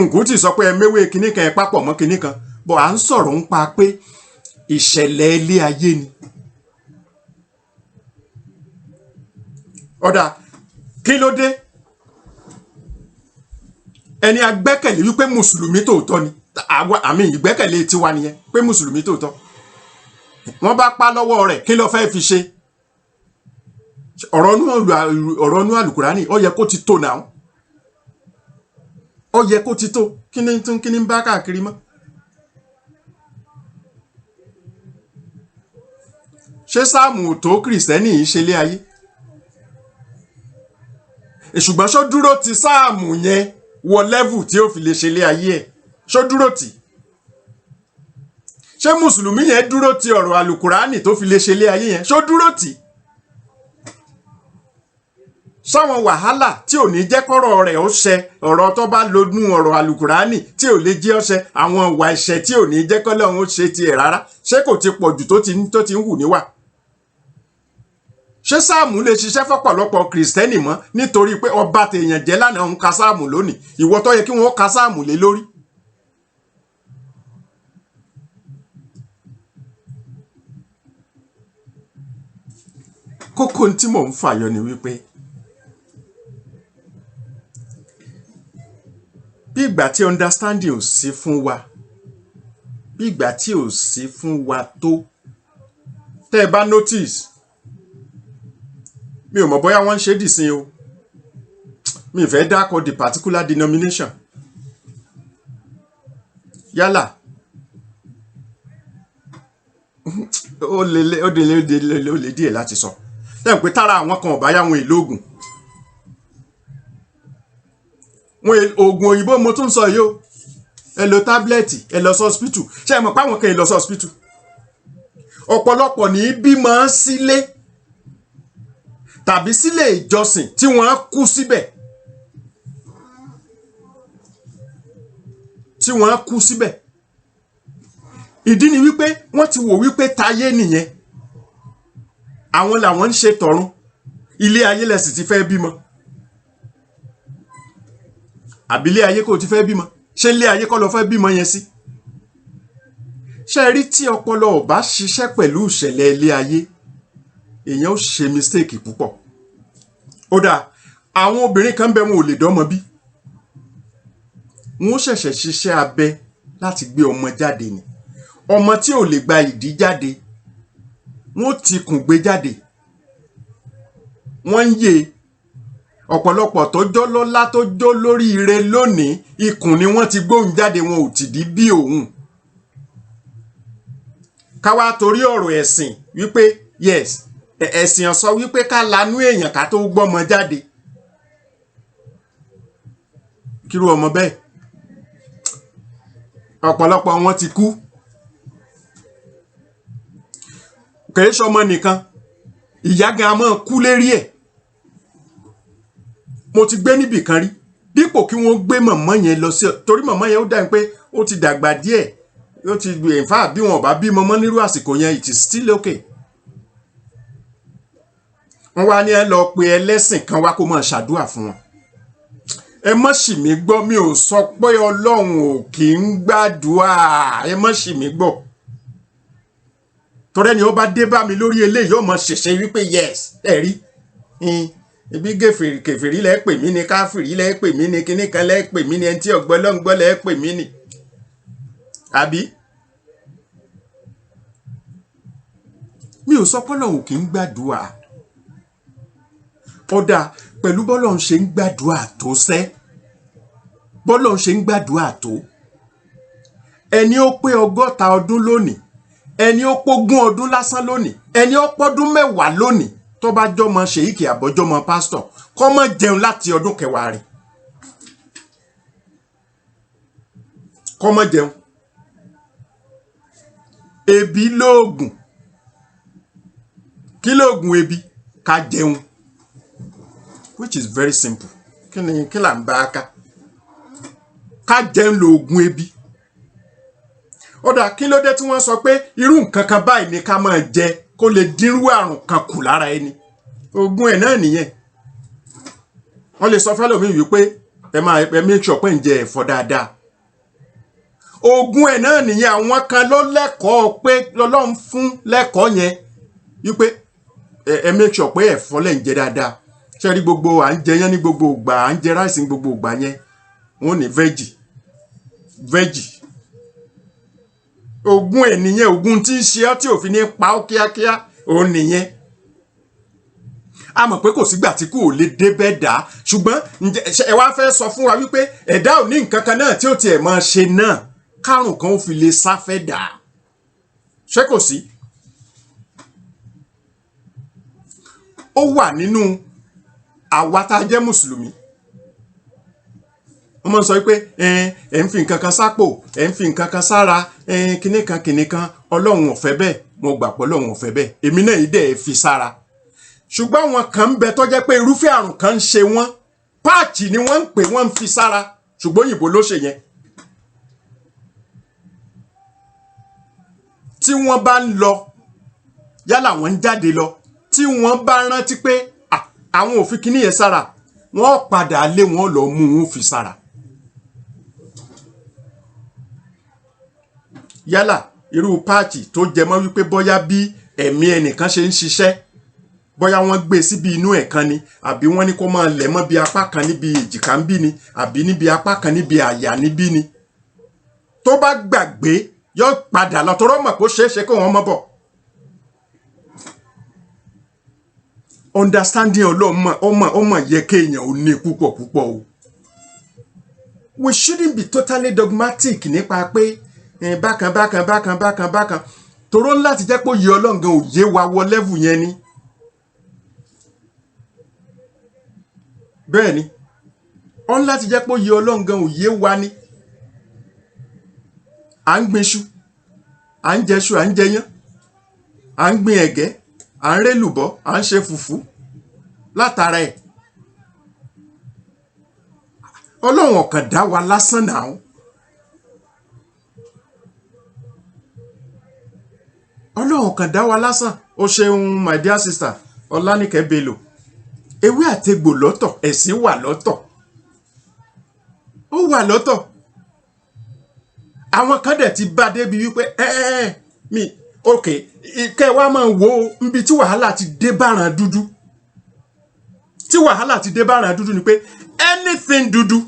nǹkan tí sọ pé ẹ méwé kinní kan ẹ papọ̀ mọ́ kinní kan, bọ̀ à ń sọ̀rọ̀ ń pa pé ìṣẹ̀lẹ̀ ilé ayé ni. ọ̀dà kí ló dé ẹni agbẹ́kẹ̀lé wípé mùsùlùmí tòótọ́ ni, àmì ìgbẹ́kẹ̀lé tiwa nìyẹn pé mùsùlùmí tòótọ́, wọ́n bá pa lọ́wọ́ rẹ̀ kí ló fẹ́ fi ṣe? ọ̀rọ̀ nú àlùkùránì ó yẹ kó ti tó náà, ó yẹ kó ti tó, kí ni ń bá káàkiri mọ́? ṣé sáàmù tó kìrìsìtẹ́nì yìí ṣe lé ayé? ṣùgbọ́n ṣó dúró ti sáàmù yẹn wọ lẹ́vù tí ó fi lè ṣe lé ayé ẹ̀? ṣó dúró tì? ṣé mùsùlùmí yẹn dúró ti ọ̀rọ̀ àlùkùránì tó fi lè ṣe lé ayé yẹn? ṣó dúró tì? sáwọn wàhálà tí ò ní jẹ́ kọ́rọ̀ rẹ̀ ó ṣẹ, ọ̀rọ̀ tó bá lónú ọ̀rọ̀ àlùkùránì tí ò lè jẹ́ ọṣẹ, àwọn ìwà ẹ̀ṣẹ̀ tí ò ní jẹ́ kọ́lọ́run ó ṣe tiẹ̀ rárá, ṣé kò ti pọ̀ jù tó ti ń hù níwà? ṣé sáàmù lè ṣiṣẹ́ fọ́pọ̀lọpọ̀ kìrìsìtẹ́nì mọ́ nítorí pé ọba tèèyàn jẹ́ lánàá ń ka sáàmù lónìí, ìwọ tó yẹ kí wọ́n ka sáàmù lé lórí? kókó tí mò ń fàyọ ni wípé bí ìgbà tí understanding ò sí fún wa, bí ìgbà tí ò sí fún wa tó. tẹ́ ẹ bá notice, mi ò mọ̀ bóyá wọ́n ń ṣe dìsín o, mi fẹ́ dákọ̀ the particular denomination, yálà ó lè díẹ̀ láti sọ, tẹ́ pé tára àwọn kan ò bá yá wọn èlò oògùn, oògùn òyìnbó mo tún sọ yìí o, ẹ lo tábìlẹ̀tì, ẹ lọ sí hospital. ṣé ẹ mọ̀ pé àwọn kan ì lọ sí hospital? ọ̀pọ̀lọpọ̀ ní bímọ sílé tàbí sílé ìjọsìn tí wọ́n kú síbẹ̀, ìdí ni wípé wọ́n ti wò wípé tayé nìyẹn, àwọn làwọn ń ṣe tọ̀run, ilé ayé lẹ sì ti fẹ́ bímọ. àbí ilé ayé kò ti fẹ́ bímọ? ṣé ilé ayé kọ́ lọ fẹ́ bímọ yẹn sí? ṣé rí tí ọpọlọ ò bá ṣiṣẹ́ pẹ̀lú ìṣẹ̀lẹ̀ ilé ayé, èèyàn ó ṣe mistake púpọ̀. ó dáa, àwọn obìnrin kan bẹ wọn ò lè dọ́mọ bí, wọn ó ṣẹ̀ṣẹ̀ ṣiṣẹ́ abẹ láti gbé ọmọ jáde ni. ọmọ tí ò lè gba ìdí jáde, wọn ó ti kùn gbé jáde, wọ́n ń yè. ọ̀pọ̀lọpọ̀ tó jọ́ lọ́lá tó jọ́ lórí ire lónìí, ikùn ni wọ́n ti gbóhùn jáde, wọn ò ti dí bí òun. káwá torí ọ̀rọ̀ ẹ̀sìn wípé yes, ẹ̀sìn ó sọ wípé ká lanú èèyàn ká tó gbọ́mọ jáde. kírú ọmọ bẹ́ẹ̀ ọ̀pọ̀lọpọ̀ wọn ti kú. kìí ṣọmọ nìkan, ìyá gan máa kú lérí ẹ̀. mo ti gbé níbì kan rí, dípò kí wọ́n gbé mọ̀mọ́ yẹn lọ sí, torí mọ̀mọ́ yẹn ó dá pé ó ti dàgbà díẹ̀, ó ti ẹ̀fà bí wọn bá bí mọ̀mọ́ nírú àsìkò yẹn, it is still okay. wọ́n wá ní ẹ lọ pe ẹlẹ́sìn kan wá kó máa ṣàdúrà fún wọn. ẹ mọ́ ṣì mí gbọ́, mi ò sọ pé ọlọ́run ò kì í gbàdúrà, ẹ mọ́ ṣì mí gbọ́. torí ẹni ó bá dé bá mi lórí eléyìí ó mọ ṣẹ̀ṣẹ̀ wípé yes, ẹ rí ibi kèfèrí lẹ pè mí ni, káfìrí lẹ pè mí ni, kíní kan lẹ pè mí ni, ẹni tí ọgbọ́lọ́ngbọ́ lẹ pè mí ni, àbí? mi ò sọ pé Ọlọ́run kì í gbàdúrà. ó dáa, pẹ̀lú bọ́lọ́run ṣe ń gbàdúrà tó sẹ́, bọ́lọ́run ṣe ń gbàdúrà tó, ẹni ó pé 100 ọdún lónìí, ẹni ó pógún ọdún lásán lónìí, ẹni ó pọ́dún 10 lónìí, tó bá jọmọ ṣèyíkì àbọ̀jọmọ pásítọ̀, kó má jẹun láti ọdún 10 rẹ̀, kó má jẹun. ebi lóògùn, kí lóògùn ebi? ká jẹun, which is very simple. kí là ń bá a ká? ká jẹun lo oògùn ebi. Ó dà kí ló dé tí wọ́n sọ pé irú nǹkan kan báyìí ni ká máa jẹ kó lè dínrú àrùn kan kù lára ẹni. Oògùn ẹ̀ náà nìyẹn. Wọ́n lè sọ fẹ́lòmíì wípé ẹ make sure pé ń jẹ ẹ̀fọ́ dáadáa. Oògùn ẹ̀ náà nìyẹn. Àwọn kan ló lẹ́kọ̀ọ́ pé lọ́lọ́run fún lẹ́kọ̀ọ́ yẹn wípé ẹ make sure pé ẹ̀fọ́ lẹ̀ ń jẹ dáadáa. Ṣé rí gbogbo à ń jẹ yẹn ní gbogbo ìgbà, à ń jẹ ráìsì ní gbogbo ìgbà yẹn, wọ́n ní veggie. Oògùn ẹ̀ nìyẹn. Oògùn tí ń ṣe ọ́ tí ò fi ní pa ọ́ kíákíá òun nìyẹn. A mọ̀ pé kò sígbà tí kò lè débẹ̀ dá, ṣùgbọ́n ẹ wá fẹ́ sọ fún wa wípé ẹ̀dá ò ní nǹkan kan náà tí ó tiẹ̀ máa ṣe náà kárùn kan ó fi lè sáfẹ́ dà. Ṣé kò sí? Ó wà nínú àwa tá a jẹ́ mùsùlùmí. Wọ́n máa ń sọ wípé ẹ̀ ń fi nǹkan kan sápò, ẹ̀ ń fi nǹkan kan sára, kinní kan Ọlọ́run ò fẹ́ bẹ́ẹ̀. Mo gbà pé Ọlọ́run ò fẹ́ bẹ́ẹ̀. Èmi náà yìí dẹ̀ fi sára. Ṣùgbọ́n àwọn kan ń bẹ tó jẹ́ pé irúfẹ́ àrùn kan ń ṣe wọ́n, páàtì ni wọ́n ń pè, wọ́n ń fi sára, ṣùgbọ́n òyìnbó ló ṣe yẹn. Tí wọ́n bá ń lọ yálà wọ́n ń jáde lọ, tí wọ́n bá rántí pé àwọn ò fi kíní yẹn sára, wọ́n padà lé wọn lọ mú wọn fi sára. Yálà irú páàtì tó jẹ mọ́ wípé bóyá bí ẹ̀mí ẹnìkan ṣe ń ṣiṣẹ́, bóyá wọ́n gbé síbi inú ẹ̀ kan ni, àbí wọ́n ní kó máa lẹ̀ mọ́ bí apá kan níbi èjìká ń bí ni, àbí níbi apá kan níbi àyà níbí ni. Tó bá gbàgbé yóò padà lọ tọrọ mọ̀ kó ṣeéṣe kó wọ́n mọ́ bọ̀. Understanding ọmọ yẹ kéèyàn ò ní púpọ̀ o. We shouldn't be totally dogmatic nípa pé bákan tòró láti jẹ́ pé òye ọlọ́ngàn òye wa wọ level yẹn ni. Bẹ́ẹ̀ ni ọ́n láti jẹ́ pé òye ọlọ́ngàn òye wa ni. À ń gbin iṣu, à ń jẹṣu, à ń jẹyán, à ń gbin ẹ̀gẹ́, à ń rélùbọ́, à ń ṣe fùfú látara ẹ̀. Ọlọ́run ọ̀kan dá wa lásán náà. Ọlọ́run kan dá wa lásán. Ó ṣeun my dear sister Ọlánìkẹ́ Bello. Ewé àtegbò lọ́tọ̀, ẹ̀sìn wà lọ́tọ̀. Ó wà lọ́tọ̀. Àwọn kan dẹ̀ ti bá débi wípé kẹ́ wá máa wo níbi tí wàhálà ti dé báran dúdú. Tí wàhálà ti dé báran dúdú ni pé anything dúdú.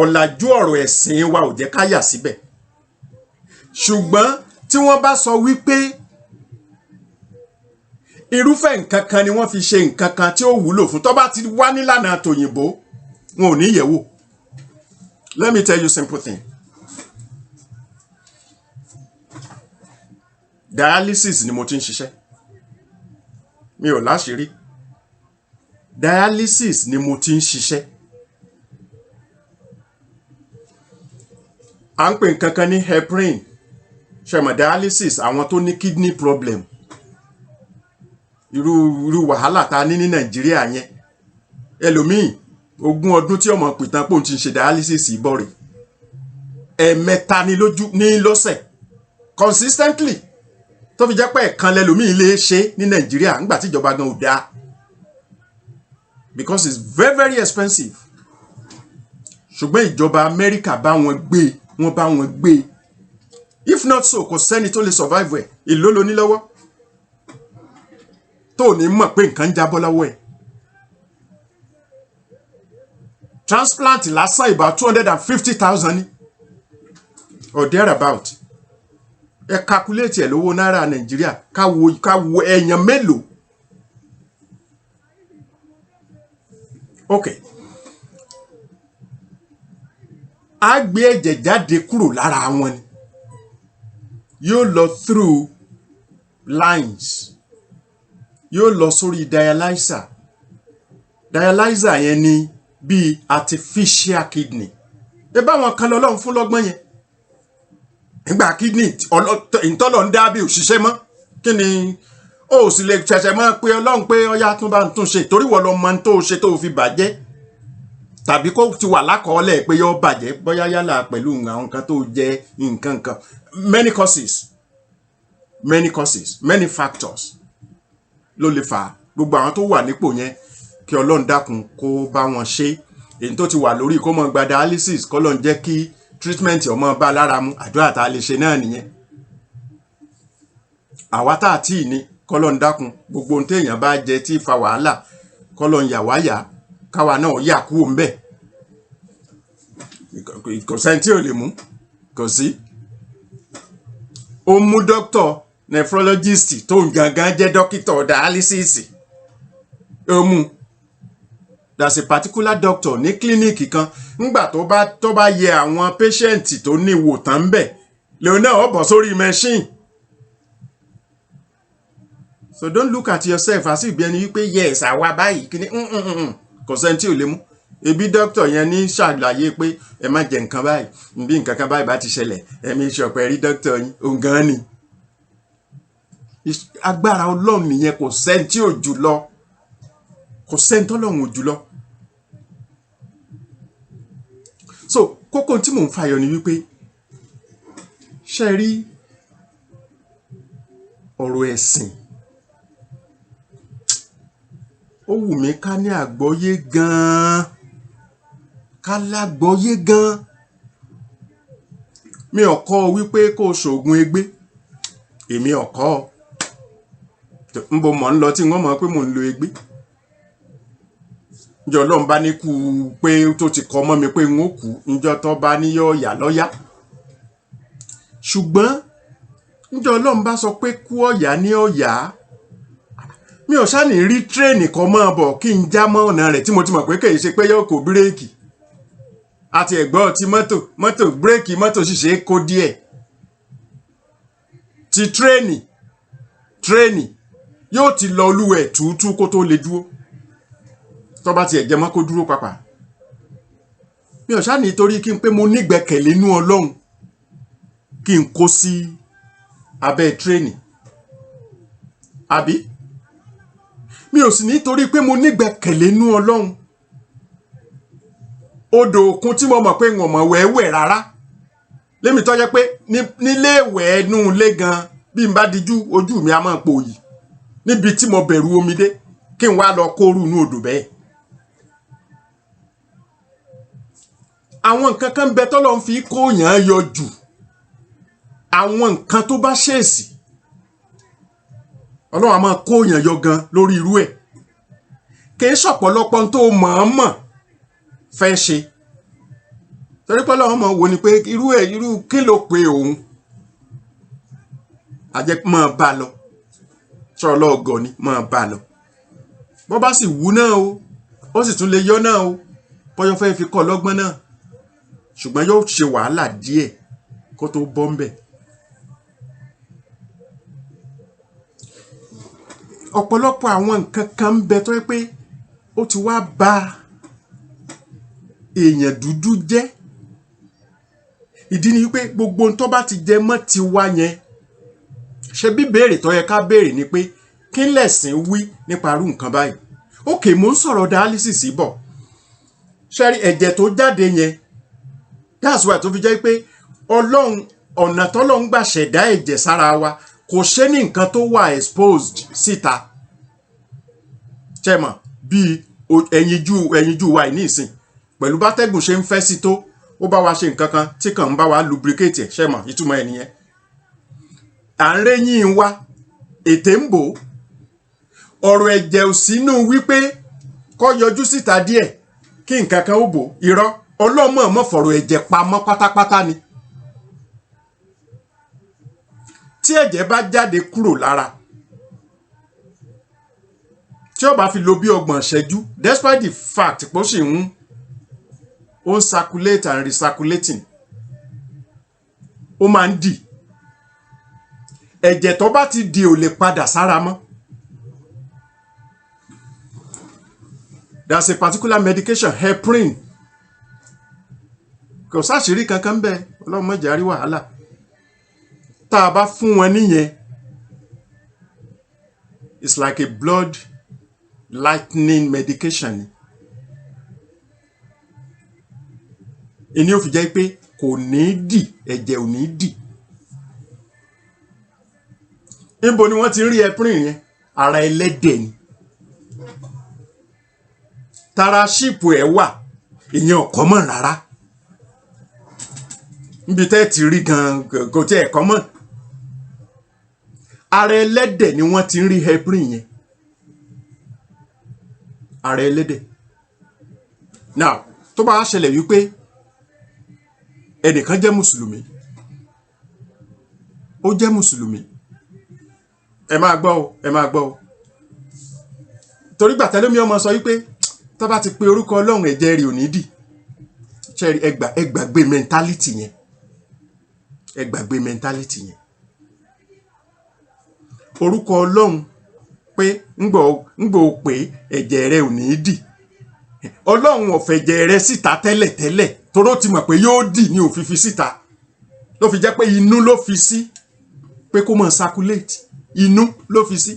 Ọ̀làjú ọ̀rọ̀ ẹ̀sìn wa ò jẹ́ ká yà síbẹ̀. Ṣùgbọ́n tí wọ́n bá sọ wípé irúfẹ́ nǹkan kan ni wọ́n fi ṣe nǹkan kan tí ó wúlò fún, tó bá ti wá nílànà tòyìnbó wọn ò ní yẹ̀wò. Let me tell you simple thing. Dialysis ni mo ti ń ṣiṣẹ́. Mi ò láṣìírí. Dialysis ni mo ti ń ṣiṣẹ́. À ń pè nǹkan kan ní heparin. Ṣẹ̀mọ̀ dialysis àwọn tó ní kidney problem. Irú wàhálà ta ní Nàìjíríà yẹn. Ẹlòmíì 20 ọdún tí ọmọ pìtàn pò ń ti ṣe dialysis ìbọ̀ rẹ̀. Ẹ̀mẹ́ta ní lọ́sẹ̀ consistently. Tó fi jẹ́ pé ẹ̀kan lẹ́lòmíì lè ṣe ní Nàìjíríà nígbà tí ìjọba gan ò dáa. Because it's very very expensive. Ṣùgbọ́n ìjọba Amẹ́ríkà bá wọn gbé. If not so, kò sẹ́ni tó lè survive ẹ̀. Èló ló ní lọ́wọ́ tó ní mọ̀ pé nǹkan jábọ́ lọ́wọ́ ẹ̀. Transplant lásán about 250,000 ni or thereabout. Ẹ calculate ẹ̀ lówó náírà Nàìjíríà ká wo èèyàn mélòó. Okay. A gbé ẹ̀jẹ̀ jáde kúrò lára wọn ni. Yóò lọ through lines. Yóò lọ sórí dialyzer. Dialyzer yẹn ni bí artificial kidney. Ẹ bá wọn kan lọ́lọ́run fún lọ́gbọ́n yẹn. Nígbà kidney ìtọ́lọ̀ ń dá bí òṣìṣẹ́ mọ́. Kí ni ó sì lè ṣẹ̀ṣẹ̀ mọ́ pé Ọlọ́run pé ọyá tún bá ń tún ṣe torí wọ́n lọ mọ tó ṣe tó fi bàjẹ́. tàbí kó ti wà lákọọ́lẹ̀ pé yóò bàjẹ́ bóyá yálà pẹ̀lú àwọn nǹkan tó jẹ nǹkan kan. Many causes, many factors ló lè fà á. Gbogbo àwọn tó wà nípò yẹn kí Ọlọ́run dákun kó bá wọn ṣe. Èyí tó ti wà lórí kó mọ gba dialysis k'Ọlọ́run jẹ́ kí treatment ọmọ bá lára mu, àdúrà tá a lè ṣe náà nìyẹn. Àwa tá a tí ní k'Ọlọ́run dákun gbogbo ohun téèyàn bá jẹ tí fa wàhálà k'Ọlọ́run yà wá yà káwa náà yà kúrò ńbẹ̀. Kò sẹ́ni tí ò lè mú, kò sí. Ó mú doctor nephrologist tó ń gangan jẹ́ dókítà dialysis. Ó mú. There's a particular doctor ní kílíníìkì kan ńgbà tó bá yẹ àwọn patient tó ní ìwòtán ńbẹ̀ lòun náà ó bọ́ sórí machine. So don't look at yourself as if bí ẹni wípé yes àwa báyìí kí ni kò sẹ́ni tí ò lè mú. Ebi doctor yẹn ní ṣàlàyé pé ẹ má jẹ nǹkan báyìí bí nǹkan kan báyìí bá ti ṣẹlẹ̀ ẹ̀mí ìṣọ̀pẹ̀ rí doctor yín òun gan ni. Agbára Ọlọ́run nìyẹn, kò sẹ́ni tí ò jù lọ, kò sẹ́ni tọ́lọ́run ò jù lọ. So kókó tí mò ń fàyọ ni wípé ṣe rí ọ̀rọ̀ ẹ̀sìn ó wù mí ká ní àgbọ́yé gan-an, ká lágbọ́yé gan-an. Mi ò kọ́ wípé kó ṣoògùn egbé, èmi ò kọ́ ń bo mọ̀ ń lọ tí wọ́n mọ̀ pé mò ń lo egbé. Ǹjọ́ Ọlọ́run bá ní kú pé tó ti kọ́ mọ́ mi pé n ó kú, ǹjọ́ tó bá ní yọ ọ̀yà lọ́yà. Ṣùgbọ́n ǹjọ́ Ọlọ́run bá sọ pé kú ọ̀yà ní ọ̀yà, mi ò ṣáà ní rí tírèènì kan máa bọ̀ kí n já mọ́ ọ̀nà rẹ̀ tí mo ti mọ̀ pé kì í ṣe pé yóò kó bírèkì. Àti ẹ̀gbọ́n ti mọ́tò bírèkì mọ́tò sì ṣe é kó díẹ̀. Ti tírèènì yóò ti lọ olúwẹ̀ túútú kó tó lè dúró. Tó bá ti ẹ̀jẹ̀ mọ́ kó dúró pàpà. Mi ò ṣáà ní torí kí n pé mo nígbẹ̀kẹ̀lé nú Ọlọ́run kí n kó sí abẹ́ tírèènì. Àbí? Mi ò sì ní torí pé mo nígbẹ̀kẹ̀lé nú Ọlọ́run. Odò òkun tí mo mọ̀ pé n ò mọ̀ wẹ́wẹ́ rárá. Lémi tó jẹ́ pé nílé ìwẹ̀ ẹnu ilé gan bí n bá dijú ojú mi a máa pòyì. Níbi tí mo bẹ̀rù omi dé kí n wá lọ kóoru inú odò bẹ́ẹ̀. Àwọn nǹkan kan bẹ tọ́lọ́run fi kóyàn yọ jù. Àwọn nǹkan tó bá ṣèèsì Ọlọ́run a máa kóyàn yọ gan lórí irú ẹ̀. Kì í ṣọ̀pọ̀lọpọ̀ tó mọ̀ọ́mọ̀ fẹ́ ṣe. Torí pé Ọlọ́run mọ̀ wò ni pé irú kí ló pe òun. Àjẹ́ máa bá lọ. Ṣọ́ ọlọ́gọ̀ ni máa bá lọ. Bọ́ bá sì wú náà o, ó sì tún lè yọ náà o. Bọ́yọ́ fẹ́ fi kọ́ lọ́gbọ́n náà. Ṣùgbọ́n yóò ṣe wàhálà díẹ̀ kó tó bọ́ ńbẹ̀. Ọ̀pọ̀lọpọ̀ àwọn nǹkan kan ń bẹ tó yẹ pé ó ti wá bà èèyàn dúdú jẹ́. Ìdí ni wípé gbogbo ohun tó bá ti jẹ mọ́ ti wá yẹn. Ṣé bí béèrè tó yẹ ká béèrè ni pé kí lẹ̀sìn wí nípa irú nǹkan báyìí. Ókè, mò ń sọ̀rọ̀ dialysis bọ̀. Ṣẹ́rí ẹ̀jẹ̀ tó jáde yẹn, that's why tó fi jẹ́ pé Ọlọ́run ọ̀nà tọ́lọ́run gbà ṣẹ̀dá ẹ̀jẹ̀ sára wa kò ṣe ní nǹkan tó wà exposed síta. Ṣẹ́mọ̀ bí ẹyinjú wa ní ìsìn pẹ̀lú bátẹ́gùn ṣe ń fẹ́ sí tó ó bá wa ṣe nǹkan kan tí kàn ń bá wa lubricate ẹ̀. Ṣẹ́mọ̀ ìtumọ̀ ẹ̀ nìyẹn. À ń réyìn wa ètè ń bò. Ọ̀rọ̀ ẹ̀jẹ̀ ò sínú wípé kó yọjú síta díẹ̀ kí nǹkan kan ó bò. Irọ́, Ọlọ́mọ̀ọ́mọ̀ fọ̀rọ̀ ẹ̀jẹ̀ pamọ́ pátápátá ni. Tí ẹ̀jẹ̀ bá jáde kúrò lára, tí ó bá fi lò bí 30 ìṣẹ́jú, despite the fact pé ó sì ń circulate and recirculating, ó máa ń dì. Ẹ̀jẹ̀ tó bá ti dì ò lè padà sára mọ́. There's a particular medication, heparin. Kò sáṣìírí kankan bẹ́ẹ̀, Ọlọ́run má jẹ́ á rí wàhálà. Tá a bá fún wọn níyẹn, it's like a blood lightening medication. ìní ò fi jẹ́ pé kò ní dì, ẹ̀jẹ̀ ò ní dì. Níbo ni wọ́n ti rí heparin yẹn? Ara ẹlẹ́dẹ̀ ni. Tara ṣíìpù ẹ̀ wà, ìyẹn ò common rárá. Níbi tẹ́ ti rí gan kò tí ẹ̀ common. Ara ẹlẹ́dẹ̀ ni wọ́n ti rí heparin yẹn. Ara ẹlẹ́dẹ̀. Now, tó bá ṣẹlẹ̀ wípé ẹnìkan jẹ́ mùsùlùmí, ó jẹ́ mùsùlùmí, ẹ máa gbọ́ o, ẹ máa gbọ́ o. Torí gbà tẹ́lómi ọmọ sọ wípé tó bá ti pe orúkọ Ọlọ́run ẹ̀jẹ̀ rẹ̀ ò ní dì. Ṣẹ́rí ẹ gbàgbé mentality yẹn. Ẹ gbàgbé mentality yẹn. Orúkọ Ọlọ́run pé ńgbò pé ẹ̀jẹ̀ rẹ̀ ò ní dì. Ọlọ́run ò fẹ̀jẹ̀ rẹ̀ síta tẹ́lẹ̀ toró ti mọ̀ pé yóò dì ní ó fi síta. Ló fi jẹ́ pé inú ló fi sí pé kó máa circulate. Inú ló fi sí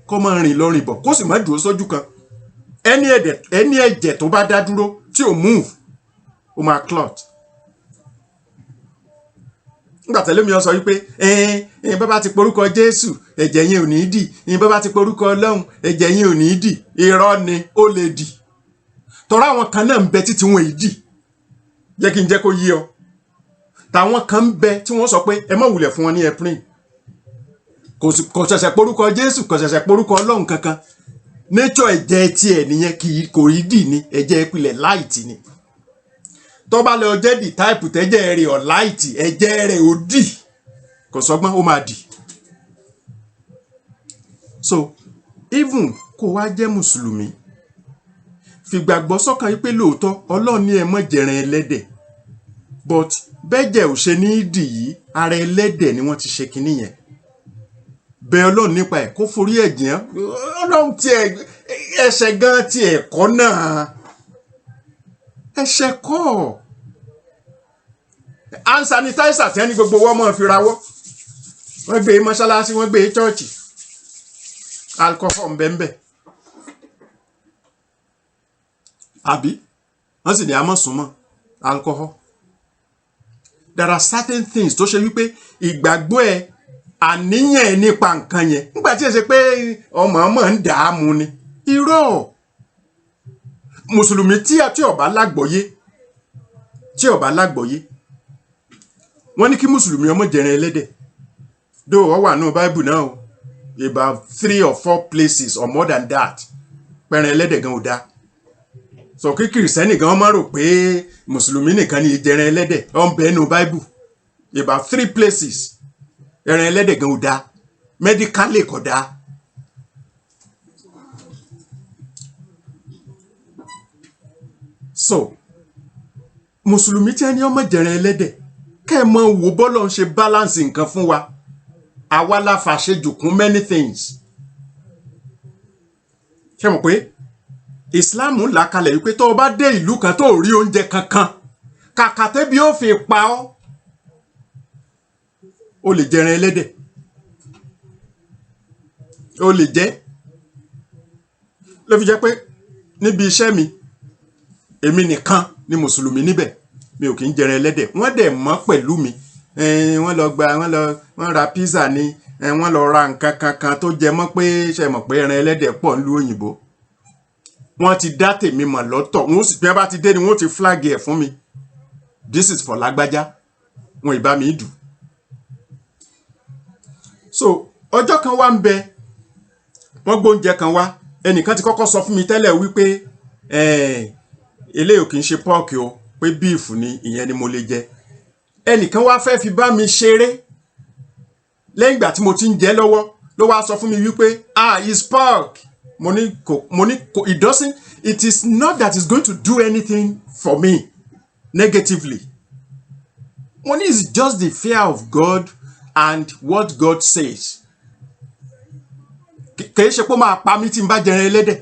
kó máa rìn lọ rìn bọ̀ kó sì má dúró sójú kan. Ẹni ẹ̀jẹ̀ tó bá dá dúró tí ò move ó máa clot. Nígbà tẹ́lẹ̀ mi ó sọ wípé bàbá ti porúkọ Jésù ẹ̀jẹ̀ yẹn ò ní dì, bàbá ti porúkọ Ọlọ́run ẹ̀jẹ̀ yẹn ò ní dì. Irọ́ ni, ó lè dì. Tọ́ra àwọn kan náà ń bẹ títí wọn yìí dì. Jẹ́ kí n jẹ́ kó yé ọ. Tàwọn kan ń bẹ tí wọ́n sọ pé ẹ má wulẹ̀ fún wọn ní heparin. Kò ṣẹ̀ṣẹ̀ porúkọ Jésù, kò ṣẹ̀ṣẹ̀ porúkọ Ọlọ́run kankan. Nature ẹ̀jẹ̀ tiẹ̀ nìyẹn kò rí dì ní, ẹ̀jẹ̀ ìpìlẹ̀ light ni. Tó bá lọ jẹ́ the type tẹ́jẹ̀ rẹ̀ ọ̀ light, ẹ̀jẹ̀ rẹ̀ ò dì. Kò sọgbọ́n, ó máa dì. So even kó wá jẹ́ mùsùlùmí, fìgbàgbọ́ sọ́kàn yí pé lóòótọ́ Ọlọ́run ní ẹ má jẹran ẹlẹ́dẹ̀, but bẹ́jẹ̀ ò ṣe ní dì yìí, ara ẹlẹ́dẹ̀ ni wọ́n ti ṣe kinní yẹn. Bẹ Ọlọ́run nípa ẹ̀ kó forí ẹ̀jẹ̀ Ọlọ́run tí ẹ̀ṣẹ̀ gan ti ẹ̀kọ́ náà. Ẹ̀ṣẹ̀ kọ́. Hand sanitizer tí ẹni gbogbo wọ́n mọ̀ fi rawọ́. Wọ́n gbé mọ́ṣáláṣí, wọ́n gbé chọ́ọ̀chì. Alcohol ń bẹ. Àbí wọ́n sì ní àmọ́ súnmọ́ alcohol. There are certain things tó ṣe wípé ìgbàgbọ́ ẹ àníyàn ẹ nípa nǹkan yẹn nígbà tí ẹ ṣe pé ọmọ ń dààmú ni. Irọ́. Mùsùlùmí tí ó bá lágbọ́yé wọ́n ní kí mùsùlùmí ọmọ jẹran ẹlẹ́dẹ̀. Though ó wà nínú Bible náà about 3 or 4 places or more than that pẹ̀rẹ̀ ẹlẹ́dẹ̀ gan ò dáa. So kí kìrìsìtẹ́nì gan máa rò pé mùsùlùmí nìkan ni jẹran ẹlẹ́dẹ̀. Ó ń bẹ nínú Bible about 3 places ẹran ẹlẹ́dẹ̀ gan ò dáa, medically kò dáa. So mùsùlùmí tí ẹni ọmọ jẹran ẹlẹ́dẹ̀ kẹ́ ẹ mọ̀ wò bọ́lọ̀ ń ṣe balance nǹkan fún wa. Àwa la fàṣejù kún many things. Ṣé mọ̀ pé Islam là kalẹ̀ wípé tó o bá dé ìlú kan tó rí oúnjẹ kankan kàkà tẹ́bí ó fi pa ọ́, o lè jẹran ẹlẹ́dẹ̀, o lè jẹ. Ló fi jẹ́ pé níbi iṣẹ́ mi èmi nìkan ni mùsùlùmí níbẹ̀, mi ò kì í jẹran ẹlẹ́dẹ̀. Wọ́n dẹ̀ mọ̀ pẹ̀lú mi. Wọ́n ra pizza ni, wọ́n lọ ra nǹkan kankan tó jẹ mọ́ pé ṣe mọ̀ pé ẹran ẹlẹ́dẹ̀ pọ̀ nílùú òyìnbó. Wọ́n ti dá tèmi mọ̀ lọ́tọ̀. Wọ́n sì bí wọ́n bá ti dé ni wọ́n ti flag ẹ̀ fún mi. This is for lágbájá. Wọn ìbá mi dù. So ọjọ́ kan wá ń bẹ, wọ́n gbóúnjẹ kan wá. Ẹnìkan ti kọ́kọ́ sọ fún mi tẹ́lẹ̀ wípé eléyìí kì í ṣe pork o, pé beef ni, ìyẹn ni mo lè jẹ. Ẹnìkan wá fẹ́ fi bá mi ṣeré lẹ́yìn ìgbà tí mo ti ń jẹ lọ́wọ́ ló wá sọ fún mi wípé it's pork. It is not that it's going to do anything for me negatively. Money is just the fear of God and what God says. Kì í ṣe pé ó máa pa mí tí n bá jẹran ẹlẹ́dẹ̀.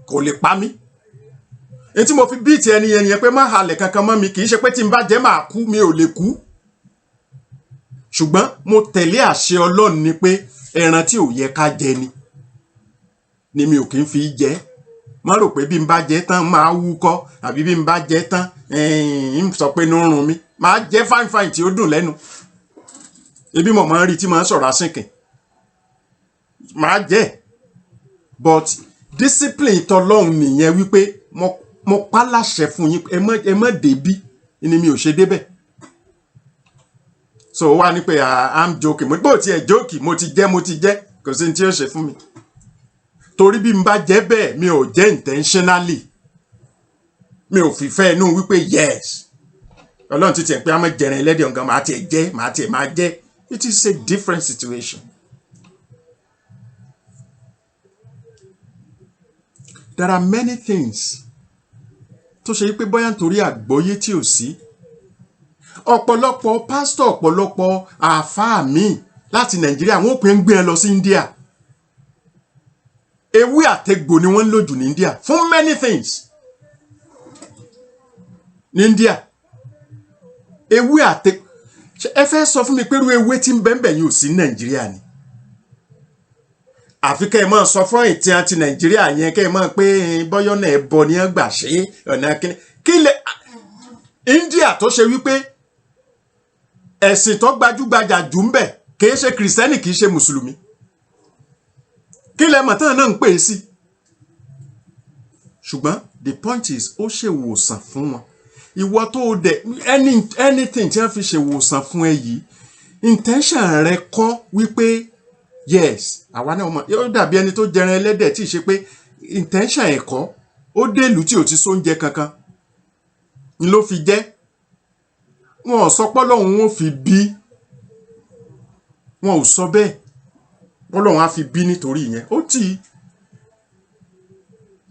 Kò lè pa mí. Èyí tí mo fi bíìtì ẹni yẹn pé má halẹ̀ kankan mọ́ mi, kì í ṣe pé tí n bá jẹ máa kú, mi ò lè kú. Ṣùgbọ́n mo tẹ̀lé àṣẹ Ọlọ́run ni pé ẹran tí ò yẹ ká jẹ ni mi ò kì í fi jẹ. wọ́n rò pé bí n bá jẹ tán máa wúkọ́ àbí bí n bá jẹ tán ń sọ pé inú rùn mi máa jẹ fine fine tí ó dùn lẹ́nu ebi mo máa ń rí tí máa ń sọ̀rọ̀ asínkìn máa jẹ but discipline tọlọ́hun nìyẹn wípé mo pa láṣẹ fún yín ẹ má débí ni mi ò ṣe débẹ̀ so wá ní pé I'm joking mo bó tiẹ̀ jókì mo ti jẹ́ kò sí ní tí ó ṣe fún mi torí bí n bá jẹ́ bẹ́ẹ̀ mi ò jẹ́ intentionally mi ò fìfẹ́ inú wípé yes ọlọ́run ti tiẹ̀ pé a máa jẹrin ẹlẹ́dẹ̀ ọ̀gán máa jẹ́ it is a different situation. There are many things tó ṣe wípé bóyá nítorí àgbọ́yé tí ò sí ọ̀pọ̀lọpọ̀ pásítọ̀ ọ̀pọ̀lọpọ̀ àáfàá míì láti Nàìjíríà wọ́n pè ń gbé ẹ lọ sí India ewé àtẹ̀gbò ni wọ́n ń lò jù ní India fún many things ní India ewé àtẹ̀gbò ẹ fẹ́ sọ fún mi pé irú ewé tí ń bẹ́ẹ̀ yìí ò sí ní Nàìjíríà ni àfi kẹ́ ẹ máa sọ fún ìtì àti Nàìjíríà yẹn kẹ́ ẹ máa pé bọ́yọ́ náà ẹ bọ ní ẹgbà ṣe ọ̀nà kí lè India tó ṣe wípé ẹ̀sìn tó gbajúgbajà jù ń bẹ kìí ṣe kìrìsìtẹ́nì kìí ṣe mùsùlùmí kí lẹ mọ̀ tán náà ń pè é sí ṣùgbọ́n the point is ó ṣe wòsàn fún wọn ìwọ tó dẹ̀ anything tí wọ́n fi ṣe wòsàn fún ẹ yìí intention rẹ kọ́ wípé yes àwa náà mọ̀ ó dàbí ẹni tó jẹran ẹlẹ́dẹ̀ tí ì ṣe pé intention ẹ̀kọ́ ó dèlù tí ò ti sóúnjẹ kankan ni ló fi jẹ́ wọn ò sọ pọ́lọ́hún wọn fi bí wọn ò sọ bẹ́ẹ̀ pọ́lọ́hún á fi bí nítorí ìyẹn ó tì í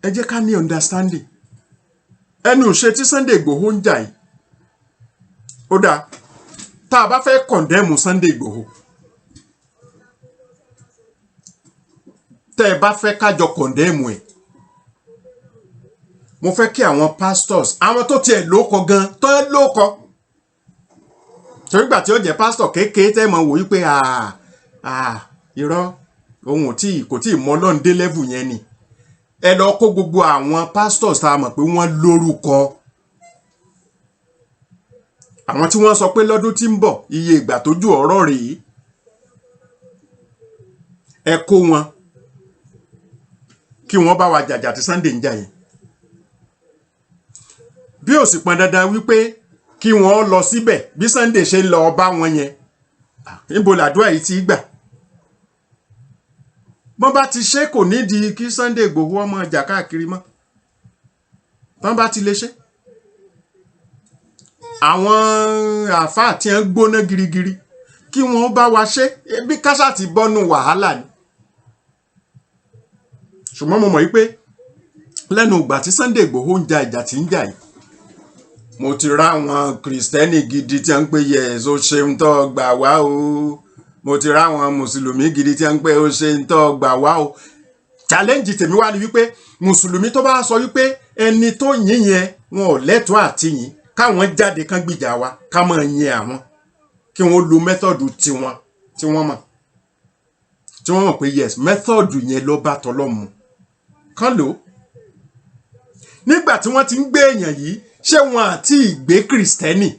ẹ jẹ́ ká ní understanding ẹnu ṣe tí Sunday Igboho ń jà yìí ó dáa tá a bá fẹ́ condemn Sunday Igboho tẹ́ ẹ bá fẹ́ kájọ condemn ẹ̀ mo fẹ́ kí àwọn pastors àwọn tó tiẹ̀ lóko gan tó lóko torí gbà tí ó jẹ́ pastor kékeré tẹ́ mọ̀ wò wípé irọ́ ohun kò tí ì mọ Ọlọ́run dé level yẹn ni ẹ lọ kó gbogbo àwọn pastors tá a mọ̀ pé wọ́n lórúkọ àwọn tí wọ́n sọ pé lọ́dún tí ń bọ̀ iye ìgbà tójú ọ̀rọ̀ rèé ẹ kó wọn kí wọ́n bá wa jàjà tí Sunday ń jà yẹn bí ó sì pọn dandan wípé kí wọ́n lọ síbẹ̀ bí Sunday ṣe ń lọ bá wọn yẹn níbo làdúrà yìí ti gbà bọ́n bá ti ṣe kò nídìí kí Sunday Igboho ọmọ ìjà káàkiri mọ́ bọ́n bá ti lè ṣe àwọn àáfàá tí wọ́n gbóná girigiri kí wọ́n bá wa ṣe bí kásá ti bọ́nu wàhálà ni ṣùgbọ́n mo mọ̀ wípé lẹ́nu ìgbà tí Sunday Igboho ń ja ìjà tí ń jà yìí mo ti rá àwọn kìrìsìtẹ́nì gidi tí wọ́n ń pè yes ó ṣeun tó gbà wá o mo ti rá àwọn mùsùlùmí gidi tí wọ́n ń pè ó ṣeun tó gbà wá o challenge tèmi wá ni wípé mùsùlùmí tó bá sọ wípé ẹni tó yìn yẹn wọn ò lẹ́tọ̀ọ́ àti yìn káwọn jáde kán gbìjà wa ká máa yin àwọn kí wọ́n lo mẹ́tọ̀dù tiwọn tí wọ́n mọ̀ pé yes mẹ́tọ̀dù yẹn ló bá tọlọ́mu kán lò nígbà tí wọ́n ti ń gbé èèyàn yìí ṣé wọn àti ìgbé kìrìsìtẹ́nì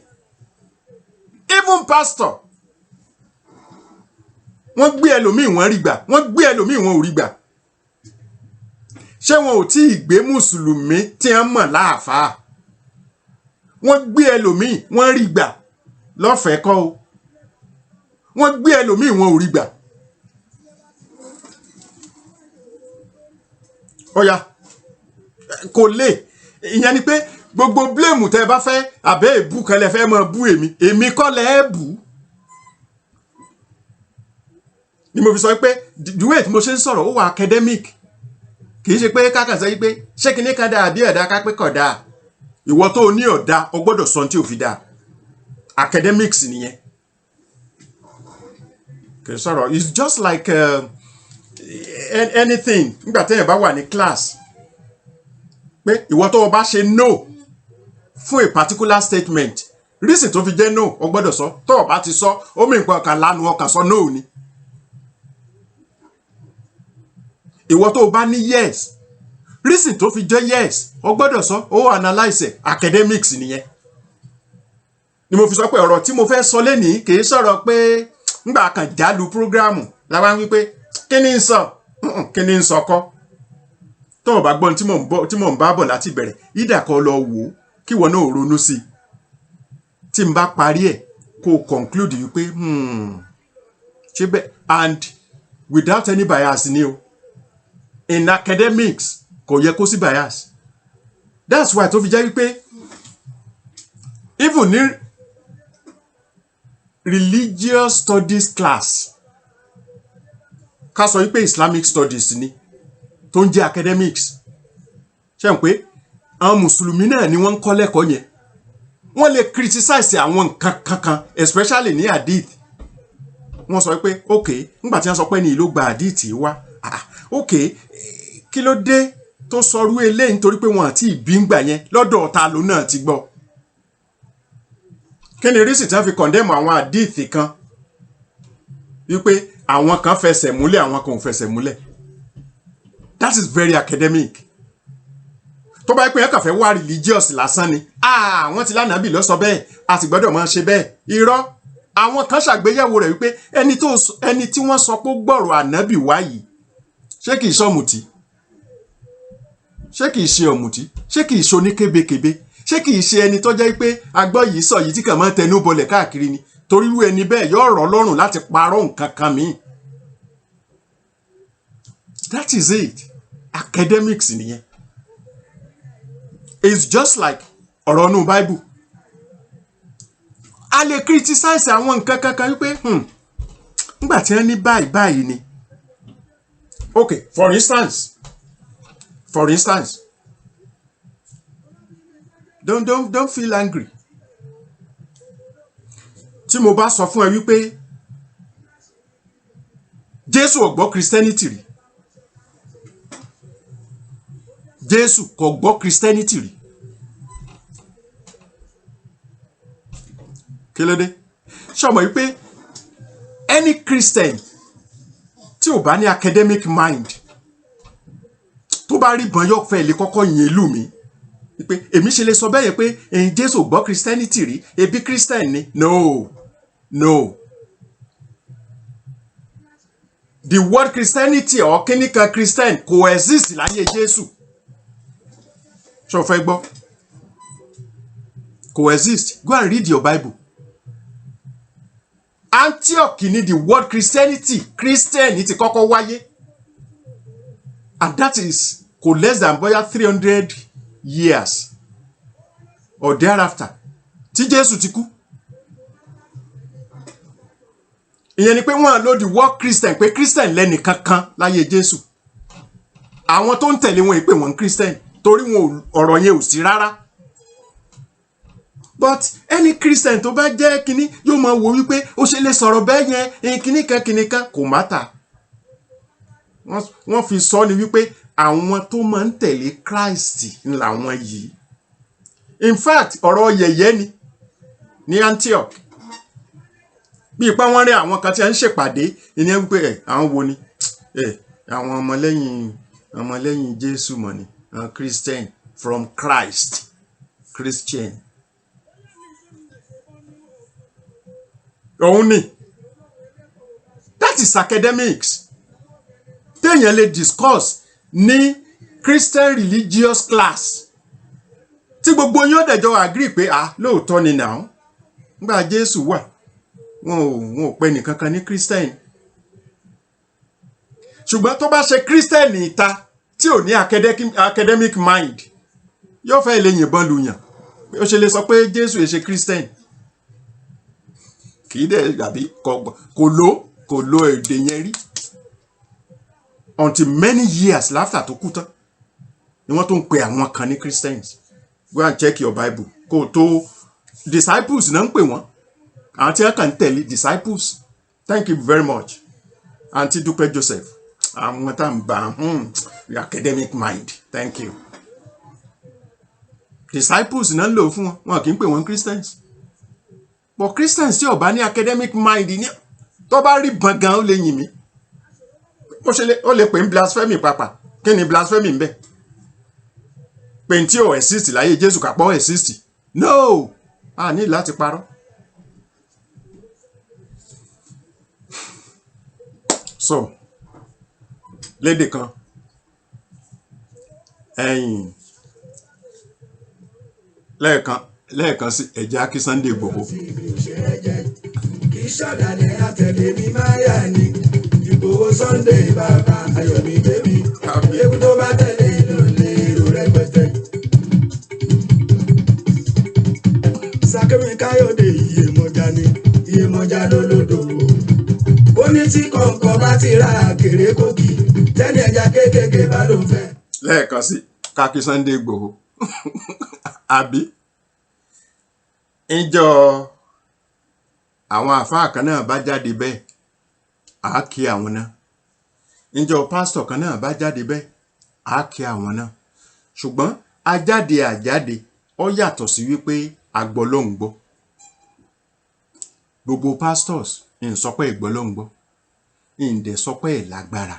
even pastor wọ́n gbé ẹlòmíì wọ́n rí gbà wọ́n gbé ẹlòmíì wọ́n ò rí gbà ṣé wọn ò tí ì gbé mùsùlùmí tí wọ́n mọ̀ láàfáà wọ́n gbé ẹlòmíì wọ́n rí gbà lọ́fẹ̀ẹ́ kọ́ o wọ́n gbé ẹlòmíì wọ́n ò rí gbà ọ̀ya kò lè ìyẹn ni pé gbogbo blame tẹ́ bá fẹ́ àbẹ́ èbú kan lẹ fẹ́ máa bú èmi kọ́ lẹ ẹ́ bú ni mo fi sọ pé the way tí mo ṣe ń sọ̀rọ̀ ó wà academic kì í ṣe pé kákan sọ pé ṣé kinní kan dáa bí ọ̀dà ká pé kọ̀ dáa ìwọ tó ní ọ̀dà o gbọ́dọ̀ sọ tí ò fi dáa academics nìyẹn kì í sọ̀rọ̀ it's just like anything nígbà téèyàn bá wà ní class pé ìwọ tó o bá ṣe no fún a particular statement reason tó fi jẹ́ no o gbọ́dọ̀ sọ tó o bá ti sọ ó mì nǹkan kan lánàá ọkàn sọ no ni ìwọ tó o bá ní yes reason tó fi jẹ́ yes o gbọ́dọ̀ sọ o analyse academics nìyẹn ni mo fi sọ pé ọ̀rọ̀ tí mo fẹ́ sọ lénìí kì í sọ̀rọ̀ pé ńgbà kan jálu prógráàmù làwa ń wí pé kí ni ń sọ kí ni ń sọ kọ́ tó o bá gbọ́n tí mò ń bá bọ̀ láti bẹ̀rẹ̀ ìdàkọ́ lọ wò ó kí wọn náà ronú sí i tí n bá parí ẹ̀ kó o conclude wípé ṣé bẹ́ẹ̀ and without any bias ni o in academics kò yẹ kó sí bias that's why tó fi jẹ́ wípé even ní religious studies class ká sọ wípé Islamic studies ni tó ń jẹ́ academics ṣe ń pé àwọn mùsùlùmí náà ni wọ́n ń kọ́ lẹ́kọ̀ọ́ yẹn wọ́n lè criticize àwọn nǹkan kankan especially ní hadith wọ́n sọ pé ok nígbà tí wọ́n sọ pé ní ìlú gba hadith wá ok kí ló dé tó sọrú eléyìí nítorí pé wọn àti ìbí ń gbà yẹn lọ́dọ̀ ọ̀tá ló náà ti gbọ́ kí ni rísì tí wọ́n fi condemn àwọn hadith kan wípé àwọn kan fẹsẹ̀ múlẹ̀ àwọn kan ò fẹsẹ̀ múlẹ̀ that is very academic tó bá yẹ pé ẹ kàn fẹ́ wá religious lásán ni wọ́n ti lánàbì ló sọ bẹ́ẹ̀ a sì gbọ́dọ̀ máa ṣe bẹ́ẹ̀ irọ́ àwọn kan ṣàgbéyẹ̀wò rẹ̀ wípé ẹni tí wọ́n sọ pé gbọ́rọ̀ ànábì wá yìí ṣé kìí ṣe ọ̀mùtí ṣé kìí ṣe ọ̀mùtí ṣé kìí ṣe oníkébékébé ṣé kìí ṣe ẹni tó jẹ́ pé agbọ́ yìí sọ yìí tí kàn máa tẹnu bọlẹ̀ káàkiri ni torí irú ẹni bẹ́ẹ̀ yóò rọ̀ lọ́rùn láti parọ́ nǹkan kan míì that is it academics nìyẹn it's just like ọ̀rọ̀ nù Bible a lè criticize àwọn nǹkan kankan wípé nígbà tí wọ́n ní báyìí ni okay for instance don't feel angry tí mo bá sọ fún ẹ wípé Jésù ò gbọ́ Christianity rí Jésù kò gbọ́ Christianity rí kí ló dé ṣé o mọ̀ wípé any Christian tí ò bá ní academic mind tó bá rí ìbọn yóò fẹ́ lè kọ́kọ́ yìn lù mí wípé èmi ṣe lè sọ bẹ́ẹ̀ yẹn pé ẹ̀yin Jésù ò gbọ́ Christianity rí ebi Christian ni no the word Christianity or kíníkan Christian kò exist láyé Jésù ṣé o fẹ́ gbọ́ kò exist go and read your Bible. Antioch ni the word Christianity Christian ti kọ́kọ́ wáyé and that is kò less than bóyá 300 years or thereafter tí Jésù ti kú ìyẹn ni pé wọ́n lò the word Christian pé Christian lẹ́nì kankan láyé Jésù àwọn tó ń tẹ̀lé wọn pé wọ́n Christian torí wọn ọ̀rọ̀ yẹn ò sí rárá but any Christian tó bá jẹ́ kínní yóò máa wò wípé ó ṣe lè sọ̀rọ̀ bẹ́ẹ̀ yẹn kínní kan kò mátà wọ́n fi sọ ni wípé àwọn tó máa ń tẹ̀lé Christ làwọn yìí in fact ọ̀rọ̀ yẹ̀yẹ́ ní Antioch bí ipá wọn rí àwọn kan tí a ń ṣèpàdé ìyẹn wípé àwọn wo ni àwọn ọmọlẹ́yìn Jésù mọ̀ ni Christian from Christ Christian òun ni that is academics téèyàn lè discuss ní Christian religious class tí gbogbo yín ó dẹ̀jọ́ agree pé lóòótọ́ ni now nígbà Jésù wà wọn ò pè nìkankan ní Christian ṣùgbọ́n tó bá ṣe Christian ní ìta tí ò ní academic mind yóò fẹ́ lè yìnbọn lùyàn ó ṣe lè sọ pé Jésù è ṣe Christian kì í dẹ̀ àbí kò lo èdè yẹn rí until many years after tó kú tán ni wọ́n tó ń pe àwọn kan ní Christians go and check your Bible kò tó disciples náà ń pè wọ́n àwọn tí wọ́n kàn ń tẹ̀lé disciples thank you very much Aunty Dúpẹ́ Joseph àwọn tá ń bá academic mind thank you disciples náà ń lò fún wọn kì í pè wọ́n Christians but Christians tí ò bá ní academic mind ní tó bá rí bọn gan ó lè yìn mí ó lè pè ní blasphemy pàpà kí ni blasphemy ń bẹ pé tí ò exist láyé Jésù kápọ̀ exist. No, a ní láti parọ́. So lédè kan ẹ̀yìn lẹ́ẹ̀kan sí ẹ̀jẹ̀ Akin Sunday Igboho. Ìṣọ̀dàlẹ̀ àtẹ̀lé mi máa yà ní Ìgbòho Sunday bàbá Ayọ̀mídé mi. Ewu tó bá tẹ̀lé ló lè rò rẹpẹtẹ. Sákẹ́mi Káyọ̀dé Iyèmọ̀já ni Iyèmọ̀já lólódò. Ó ní tí kọ̀ọ̀kan bá ti ra kéré kókì tẹ́ni ẹja kéékèèké bá ló ń fẹ́. Lẹ́ẹ̀kan sí Akin Sunday Igboho àbí ìjọ àwọn àfáà kan náà bá jáde bẹ́ẹ̀ á kí àwọn náà, ìjọ pásítọ̀ kan náà bá jáde bẹ́ẹ̀ á kí àwọn náà. Ṣùgbọ́n àjáde ó yàtọ̀ sí wípé àgbọ̀ ló ń gbọ́. Gbogbo pastors ń sọ pé ìgbọ́ ló ń gbọ́, ń dẹ̀ sọ pé lágbára.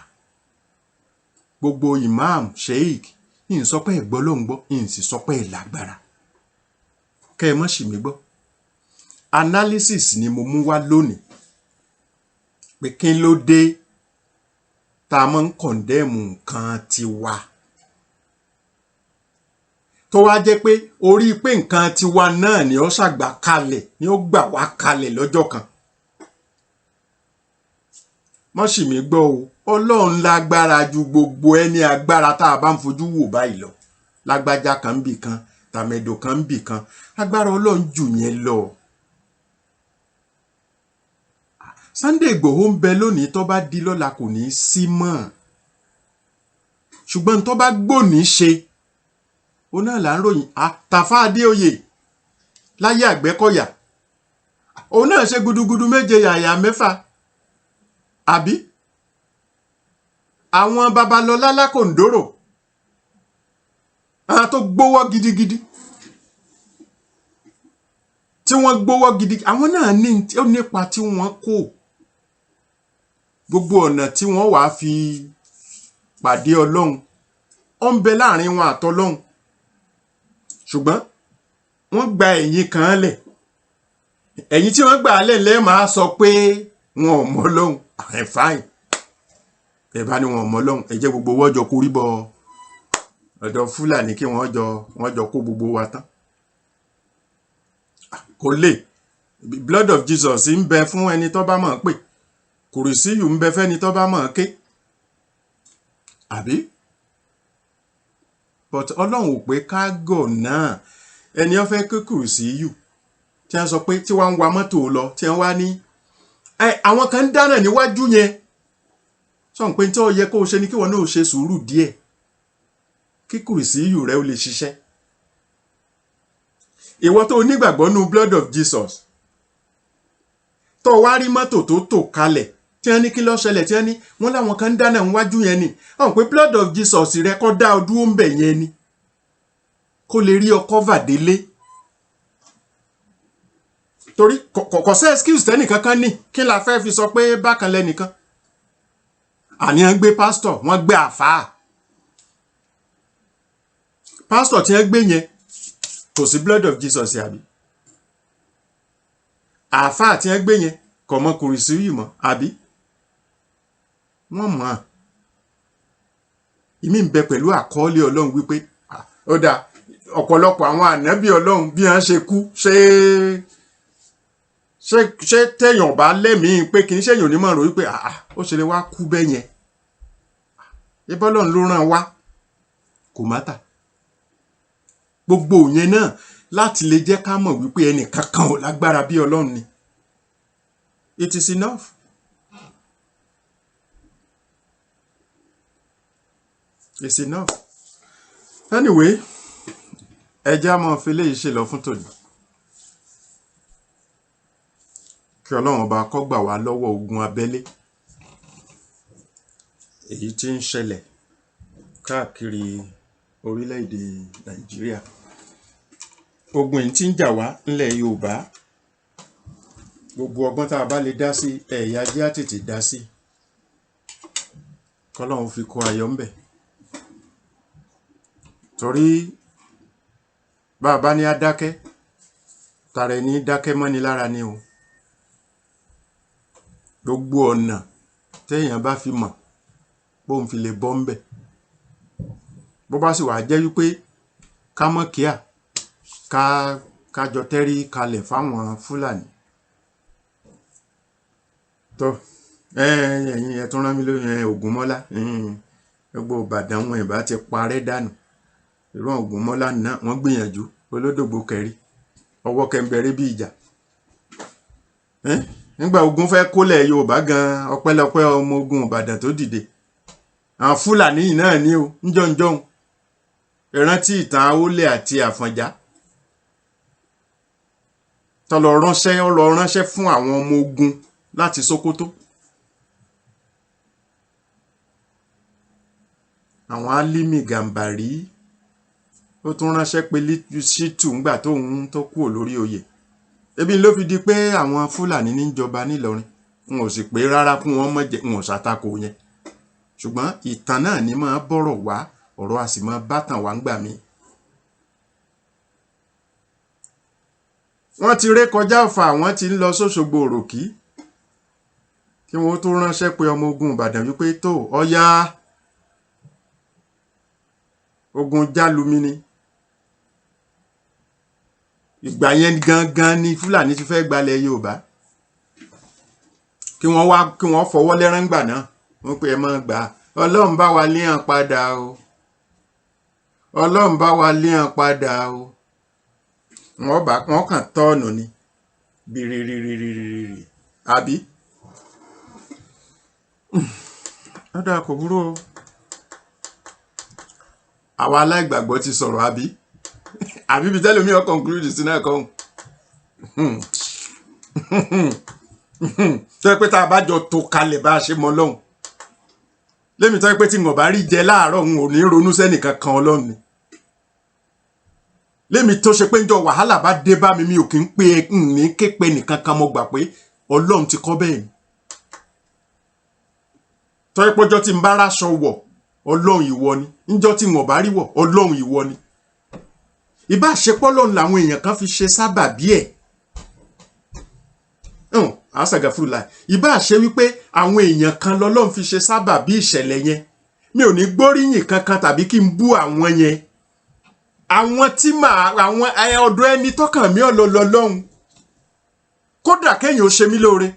Gbogbo imam sheikh ń sọ pé ìgbọ́ ló ń gbọ́, ń sì sọ pé lágbára. Kẹ́ ẹ mọ́ ṣì mí gbọ́. Analysis ni mo mú wá lónìí pé kí ló dé tá a máa ń kọ̀ndẹ́mù nǹkan tiwa tó wá jẹ́ pé orí pé nǹkan tiwa náà ni ó ṣàgbà kalẹ̀ ni ó gbà wá kalẹ̀ lọ́jọ́ kan. Mọ́ ṣì mí gbọ́ o, Ọlọ́run lágbára ju gbogbo ẹni agbára tá a bá ń fojú wò báyìí lọ. Lágbájá kan ń bì kan, tàmẹ̀dò kan ń bì kan, agbára Ọlọ́run jù yẹn lọ. Sunday Igboho ń bẹ lónìí, tó bá di lọ́la kò ní í sí mọ́. Ṣùgbọ́n tó bá gbòní ṣe ó náà là ń ròyìn. Tàfá Adéoyè láyé Àgbẹ̀kọ̀yà òun náà ṣe gudugudu méje yàyà mẹ́fà àbí àwọn Babalọlá lákòǹdóró àwọn tó gbówọ́ gidigidi tí wọ́n gbówọ́ gidi, àwọn náà ní ó nípa tí wọ́n kó. Gbogbo ọ̀nà tí wọ́n wàá fi pàdé Ọlọ́run ó ń bẹ láàrin wọn àtọlọ́run. Ṣùgbọ́n wọ́n gba ẹ̀yìn kan lẹ̀. Ẹ̀yìn tí wọ́n gbà lẹ̀ lẹ́ máa sọ pé wọn ò mọ Ọlọ́run. Fine. Ẹ bá ní wọn ò mọ Ọlọ́run, ẹ jẹ́ gbogbo wọ́n jọ kórí bọ ọ̀dọ̀ Fúlàní kí wọ́n jọ kó gbogbo wa tán. Kò lè. Blood of Jesus ń bẹ fún ẹni tó bá mọ̀ pé kùrìsíyù ń bẹ fẹ́ni tó bá mọ̀ ké àbí. But Ọlọ́run ò pé ká gọ̀ náà. Ẹni ó fẹ́ ké kùrìsíyù tí wọ́n sọ pé tí wọ́n ń wa mọ́tò lọ tí wọ́n wá ní àwọn kan ń dáná níwájú yẹn. Sọ pé tí ó yẹ kó o ṣe ni kí wọ́n náà ṣe sùúrù díẹ̀ kí kùrìsíyù rẹ ó lè ṣiṣẹ́. Ìwọ tó nígbàgbọ́ nú blood of Jesus tó wá rí mọ́tò tó tò kalẹ̀ tí wọ́n ní kí ló ṣẹlẹ̀ tí wọ́n ní wọ́n láwọn kan ń dáná níwájú yẹn ni. Àwọn pé blood of Jesus rẹ kọ́ dá ọ dúró ń bẹ̀ yẹn ni kó lè rí ọkọ̀ vàdélé. Torí kò sí excuse tẹ́nì kankan ní kí la fẹ́ fi sọ pé bákan lẹ́nìkan. Àní wọ́n gbé pásítọ̀, wọ́n gbé àfáà. Pásítọ̀ tí wọ́n gbé yẹn kò sí blood of Jesus àbí. Àfáà tí wọ́n gbé yẹn kò mọ kùrìsíyù mọ́ àbí. Wọ́n mọ̀ ọ́n. Ìmí ń bẹ pẹ̀lú àkọọ́lẹ̀ Ọlọ́run wípé ó dáa ọ̀pọ̀lọpọ̀ àwọn ànábì Ọlọ́run bí wọ́n ṣe kú ṣé téèyàn bá lẹ́mìí pé kì í ṣèyàn onímọ̀ rò wípé ó ṣe lè wá kú bẹ́ẹ̀ yẹn. Ibọ́ Ọlọ́run ló rán wá kò mátà. Gbogbo yẹn náà láti lè jẹ́ ká mọ̀ wípé ẹnì kankan ò lágbára bí Ọlọ́run ni. It is enough. It's enough. Anyway, ẹjẹ́ á máa fi léyìí ṣe lọ fún tòní. Kí Ọlọ́run ọba kó gbà wá lọ́wọ́ ogun abẹ́lé èyí tí ń ṣẹlẹ̀ káàkiri orílẹ̀-èdè Nàìjíríà. Ogun yìí tí ń jà wá ńlẹ̀ Yorùbá. Gbogbo ọgbọ́n tá a bá lè dá sí ẹ̀yà jẹ́ á tètè dá sí. Kọ́lọ́run fi kó ayọ̀ ńbẹ̀. Torí bá a bá ní á dákẹ́ tara ẹni dákẹ́ mọ́ni lára ni o. Gbogbo ọ̀nà téèyàn bá fi mọ̀ bóun fi lè bọ́ ń bẹ̀. Bó bá sì wá jẹ́ wípé ká mọ́ kíá ká jọ tẹ́rí kalẹ̀ fáwọn Fúlàní. Tó ẹ̀yin ẹ̀ tún rán mi lórí Ògúnmọ́lá gbogbo Ìbàdàn wọn ìbá ti parẹ́ dànù. Irú Ògúnmọ́lá náà wọ́n gbìyànjú olódògbò kẹrí ọwọ́ kẹmbẹ̀rẹ̀ bí ìjà. Nígbà ogun fẹ́ kólẹ̀ Yorùbá gan ọpẹ́lọpẹ́ ọmọ ogun Ìbàdàn tó dìde. Àwọn Fúlàní náà ní o ńjọ́njọ́hun. Ìrántí ìtàn Awólẹ̀ àti Àfọ̀njá tó lọ ránṣẹ́ fún àwọn ọmọ ogun láti Sókótó. Àwọn Álímì Gàmbàrí ó tún ránṣẹ́ pé Ṣítù ńgbà tó kúrò lórí oyè. Ebi ló fi di pé àwọn Fúlàní ní jọba nílọrin. N ò sì pé rárá kún wọn mọ́ jẹ, n ò ṣàtakò yẹn. Ṣùgbọ́n ìtàn náà ni máa bọ́rọ̀ wá, ọ̀rọ̀ a sì máa bátàn wá ń gbà mí. Wọ́n ti ré kọjá Ọ̀fà, àwọn ti ń lọ sóṣogbo Òròkì kí wọ́n tó ránṣẹ́ pé ọmọ ogun Ìbàdàn wípé tó ọ̀yá ogun jálumi ni. Ìgbà yẹn gangan ni Fúlàní ti fẹ́ gbalẹ̀ Yorùbá. Kí wọ́n fọwọ́ lẹ́rán gbà náà wọ́n pé ẹ máa gbà Ọlọ́run bá wa lé hàn padà o. Ọlọ́run bá wa lé hàn padà o. Wọ́n kàn tọ́ọ̀nù ni bìrìrìrìrìrì àbí. Ọ̀dà kò burú o. Àwa aláìgbàgbọ́ ti sọ̀rọ̀ àbí. Àbí bí tẹ́lẹ̀ mi ò conclude sí náà kan. Tó yẹ pé tá a bá jọ tó kalẹ̀ bá a ṣe mọ Ọlọ́run. Lémi tó yẹ pé tí n ò bá rí jẹ láàárọ̀ n ò ní ronú sẹ́nìkan kan Ọlọ́run ni. Lémi tó ṣe pé njọ́ wàhálà bá dé bá mi ò kí ń pé ní képe nìkan kan mo gbà pé Ọlọ́run ti kọ́ bẹ́ẹ̀ ni. Tó yẹ pé ọjọ́ tí n bá ráṣọ wọ̀ Ọlọ́run ìwọ ni. Njọ́ tí n ò bá rí wọ̀ Ọlọ́run ìwọ ni. Ìbá ṣepọ̀ Ọlọ́run làwọn èèyàn kan fi ṣe sábàbí ẹ̀. Àṣàgàfúrúlà. Ìbá ṣe wípé àwọn èèyàn kan lọ́lọ́run fi ṣe sábàbí ìṣẹ̀lẹ̀ yẹn. Mi ò ní gbóríyìn kankan tàbí kí n bú àwọn yẹn. Àwọn tí àwọn ọ̀dọ̀ ẹni tọ́kàn mi ọlọ́lọ́lọ́hun. Kódà kéèyàn ó ṣe mí lóore.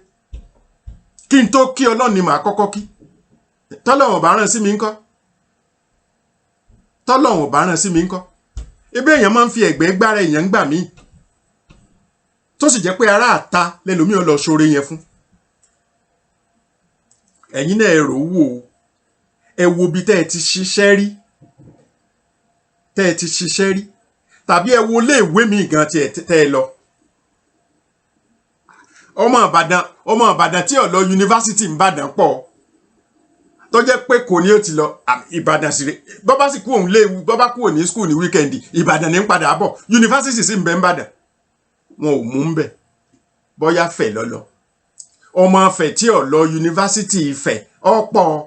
Kí n tó kí Ọlọ́run ni màá kọ́kọ́ kí. Tọ́lọ́run bá rán sí mi ńkọ́. Tọ́lọ́run bá rán sí mi ńkọ́. Ebe èèyàn máa ń fi ẹ̀gbẹ́ gbára èèyàn gbà mí. Tó sì jẹ́ pé ará àta lẹ́lòmí ó lọ ṣoore yẹn fún. Ẹ̀yin náà ẹ rò wò ó. Ẹ wo bí tẹ́ ẹ ti ṣiṣẹ́ rí. Tàbí ẹ wo iléèwé mi gan tẹ́ ẹ lọ. Ọmọ Ìbàdàn tí ó lọ yunifásitì Ìbàdàn pọ̀. Tó jẹ́ pé kò ní ó ti lọ Ìbàdàn sí rẹ̀. Bọ́ bá sì kú òun léwu, bọ́ bá kú òní skul ní wíkẹ́ndì, Ìbàdàn ní ń padà bọ̀. Yunifásitì sì ń bẹ Ìbàdàn. Wọn ò mú ń bẹ̀. Bọ́yá Fẹ̀ lọ́lọ́. Ọmọ Fẹ̀ tí ó lọ yunifásitì Ifẹ̀ ọ̀pọ̀.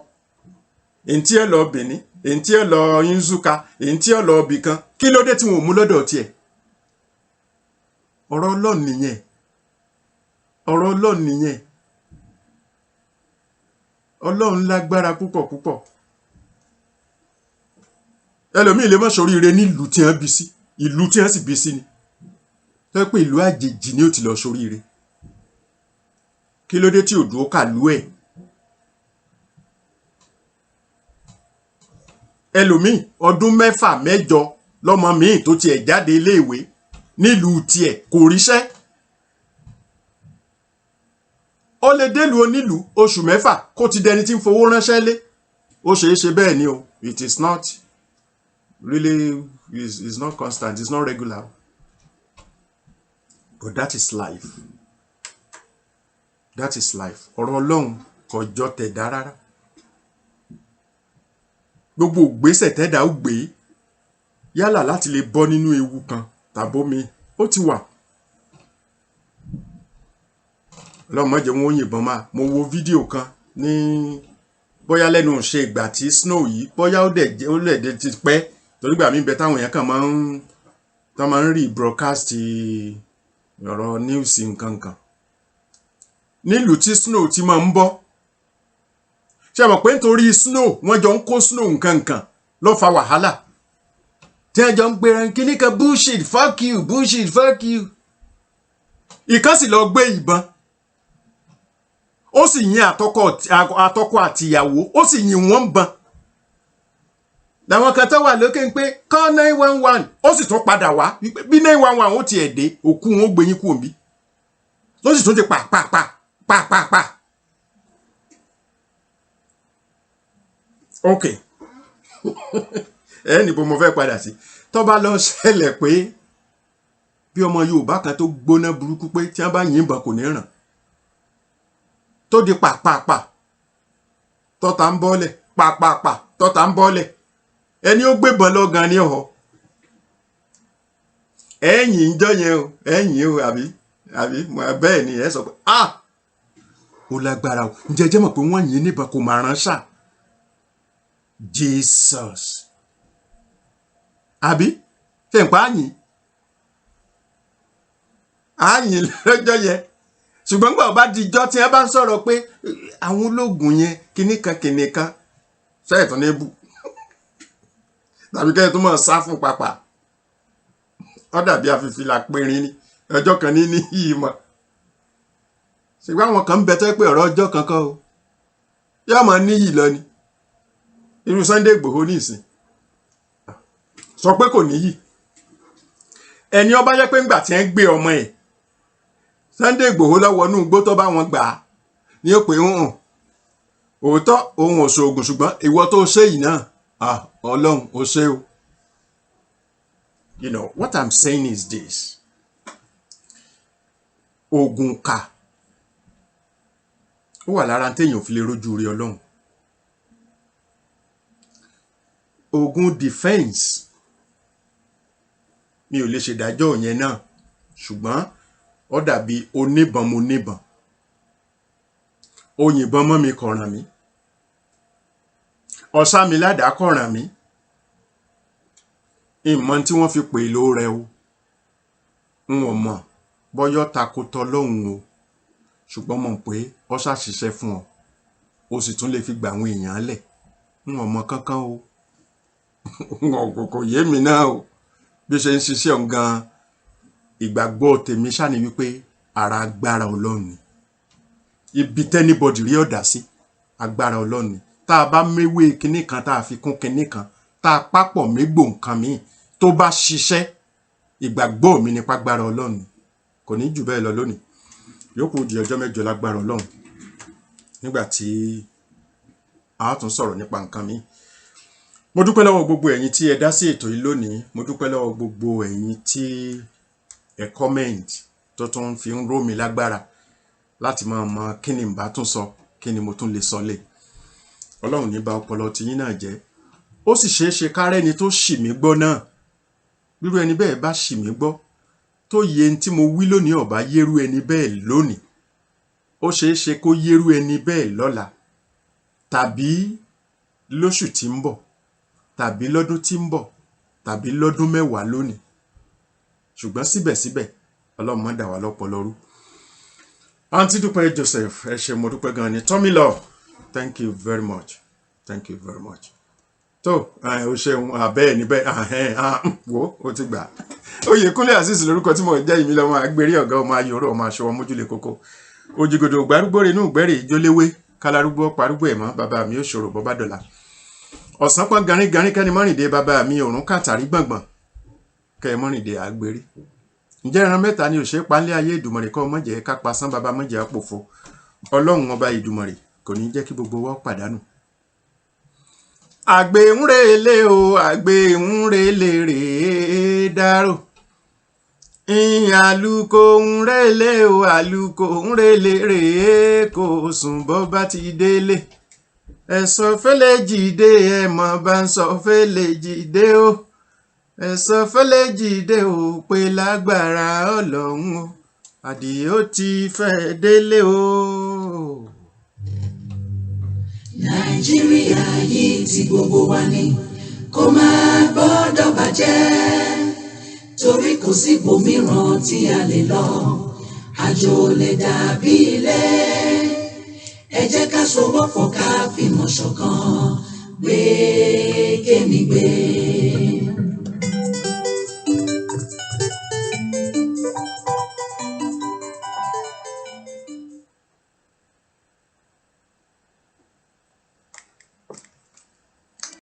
Èyí tí ó lọ Benin, èyí tí ó lọ Nsukka, èyí tí ó lọ ibìkan. Kí ló dé tí wọn ò mú lọ́dọ̀ tiẹ̀? Ọ̀rọ̀ Ọlọ́run nìyẹn. Ọlọ́run lágbára púpọ̀ púpọ̀. Ẹlòmíì lè má ṣoríire nílùú tí wọ́n bí sí. Ìlú tí wọ́n sì bí sí ni. Tó yẹ pé ìlú àjèjì ni ó ti lọ ṣoríire. Kí ló dé tí ò dúró kàlú ẹ̀? Ẹlòmíì ọdún 6 mẹ́jọ lọ́mọ míì tó tiẹ̀ jáde iléèwé nílùú tiẹ̀ kò ríṣẹ́. Ó lè délùú onílùú oṣù 6 kó ti dẹni tí ń fowó ránṣẹ́ lé. Ó ṣeé ṣe bẹ́ẹ̀ ni o. It is not really is not constant, it's not regular. But that is life. Ọ̀rọ̀ Ọlọ́run kò jọ tẹ̀dá rárá. Gbogbo ìgbésẹ̀ tẹ́dá ó gbé yálà láti lè bọ́ nínú ewu kan tàbómi ó ti wà. Ọlọ́run má jẹ́ wọn ó yìnbọn máa. Mo wo fídíò kan ní bóyá lẹ́nu ṣe ìgbà tí snow yìí bóyá ó lẹ̀ ti pẹ́ torí gbà mí bẹ táwọn èèyàn kan máa ń tó máa ń rí broadcast ọ̀rọ̀ news nǹkan kan nílùú tí snow ti máa ń bọ́ ṣe mọ̀ pé nítorí snow wọ́n jọ ń kó snow nǹkan kan ló fa wàhálà tí wọ́n jọ ń gbéra kíní kan bullshit fuck you ìkan sì lọ gbé ìbọn ó sì yin àtọkọ àtìyàwó ó sì yin wọ́n ń bọn làwọn kan tó wà lókè ń pé call 911 ó sì tún padà wá bí 911 ó tiẹ̀ dé òkú wọn ó gbẹ̀yìn kú òbí ló sì tún ti pa. ok níbo mo fẹ́ padà sí tó bá lọ ṣẹlẹ̀ pé bí ọmọ Yorùbá kan tó gbóná burúkú pé tí wọ́n bá yìnbọn kò ní ràn tó di pa tọ́ta ń bọ́lẹ̀ pa tọ́ta ń bọ́lẹ̀ ẹni ó gbébọn lọ́gán ní ọ̀họ́ ẹ̀yìn ń jọyẹn o ẹ̀yìn o àbí bẹ́ẹ̀ ni ẹ sọ pé ó lágbára o ǹjẹ́ jẹ́ mọ̀ pé wọ́n yìn níbọn kò máa rán ṣá Jesus àbí fẹ̀ǹpá àyìn lọ́jọ́ yẹn ṣùgbọ́n gbà bá dijọ́ tí wọ́n bá ń sọ̀rọ̀ pé àwọn ológun yẹn kìnnìkan sẹ́yìn tó ní bù tàbí kẹ́yìn tó máa sá fún pàpà ó dàbí àfìfì là périn ní ọjọ́ kan ní yìí mọ́ ṣùgbọ́n àwọn kan ń bẹ tó pé ọ̀rọ̀ ọjọ́ kankan o yóò máa níyì lọ ni irú Sunday Igboho ní ìsìn sọ pé kò níyì ẹni ó bá jẹ́ pé ńgbà tí ń gbé ọmọ ẹ̀ Sunday Igboho lọ́wọ́ inú igbó tó bá wọn gbà á ní ó pé òótọ́ òun ò ṣoògùn ṣùgbọ́n ìwọ tó ṣe yìí náà Ọlọ́run ó ṣe o. You know what I'm saying is this ogun ká ó wà lára téèyàn fi lè rójú rí Ọlọ́run ogun defense mi ò lè ṣèdájọ́ yẹn náà ṣùgbọ́n ó dàbí oníbọn mo níbọn ó yìnbọn mọ́ mi kọ̀ràn mi ọ̀sá mi ládàá kọ̀ràn mi ìmọ̀ tí wọ́n fi pè ló rẹ o n ò mọ̀ bọ́yọ́ takotọ́ lọ́hùn o ṣùgbọ́n mọ̀ pé ó ṣàṣìṣẹ́ fún ọ o sì tún lè fi gbà àwọn èèyàn lẹ̀ n ò mọ̀ kankan o kò yé mi náà o bí ṣe ń ṣiṣẹ́ ọ̀hún gan ìgbàgbọ́ tèmi ṣáni wípé ara agbára Ọlọ́run ni ibi tẹ́nibọ̀dì rí ọ̀dà sí agbára Ọlọ́run ni tá a bá méwé kinní kan tá a fi kún kinní kan tá a pápọ̀ mégbò nǹkan míì tó bá ṣiṣẹ́ ìgbàgbọ́ mi nípa agbára Ọlọ́run ni kò ní jù bẹ́ẹ̀ lọ lónìí yòókù di ọjọ́ mẹ́jọ lágbára Ọlọ́run nígbà tí a tún sọ̀rọ̀ nípa nǹkan míì. Mo dúpẹ́ lọ́wọ́ gbogbo ẹ̀yin tí ẹ dá sí ètò yìí lónìí mo dúpẹ́ lọ́wọ́ gbogbo ẹ̀yin tí ẹ comment tó tún fi ń ró mi lágbára láti máa mọ kí ni n bá tún sọ kí ni mo tún lè sọ lé Ọlọ́run ní bà ọpọlọ tiyín náà jẹ́ ó sì ṣeé ṣe kárẹ́ni tó ṣì mí gbọ́ náà bírú ẹni bẹ́ẹ̀ bá ṣì mí gbọ́ tó yẹ tí mo wí lónìí ọ̀bá yérú ẹni bẹ́ẹ̀ lónìí ó ṣeé ṣe kó yérú ẹni bẹ́ẹ̀ lọ́la tàbí lóṣù tí ń bọ̀ tàbí lọ́dún tí ń bọ̀ tàbí lọ́dún mẹ́wàá lónìí ṣùgbọ́n síbẹ̀síbẹ̀ Ọlọ́run má dà wá lọ́pọlọ rú. Aunty Dúpẹ́ Joseph ẹ ṣé mo dúpẹ́ gan ni Tommy Law thank you very much tó o ṣeun bẹ́ẹ̀ ni bẹ́ẹ̀ wo o ti gbà Oyèkúnlé Azeez lórúkọ tí mo jẹ́ ìmí lọ́mọ agbérí ọ̀gá ọmọ ayòrò ọmọ aṣọ ọmọ mójúlé kókó òjìgòdò gbárúgbòrè inú ìgbẹ́rẹ̀ ìjóléwé kálárúgbó parúgbó ẹ̀mọ́ bàbá mi ò ṣòro bọ́ bá dọ̀la ọ̀sán pọ́n garin kẹ́ni mọ́rìndé bàbá mi òrùn kàtàrí gbọ̀ngbọ̀n kẹ́ mọ́rìndé àgbérí ǹjẹ́ ẹran mẹ́ta ni òṣèré palẹ́ ayé Ìdùmọ̀rè kọ́ mọ́jẹ́ ká pasán bàbá mọ́jẹ́ àpòfo Ọlọ́run ọba Ìdùmọ̀rè kò ní jẹ́ kí gbogbo wa pàdánù. àgbè ń relé o àgbè ń relé rèé dárò àlùkò ń relé o àlùkò ń relé rèé kò sùn bọ́ bá ti délé ẹ̀sọ́ fẹ́lẹ́ jìde ẹ̀mọ́ bá ń sọ fẹ́lẹ́ jìde o ẹ̀sọ́ fẹ́lẹ́ jìde o pé lágbára Ọlọ́run o Àdìó ti fẹ́ délé o. Nàìjíríà yìí ti gbogbo wa ni kó má gbọ́dọ̀ bàjẹ́ torí kò sí ibòmíràn tí a lè lọ àjò lè dàbí ilé ẹ jẹ́ ká sowọ́pọ̀ ká fìmọ̀ ṣọ̀kan gbé kémi gbé.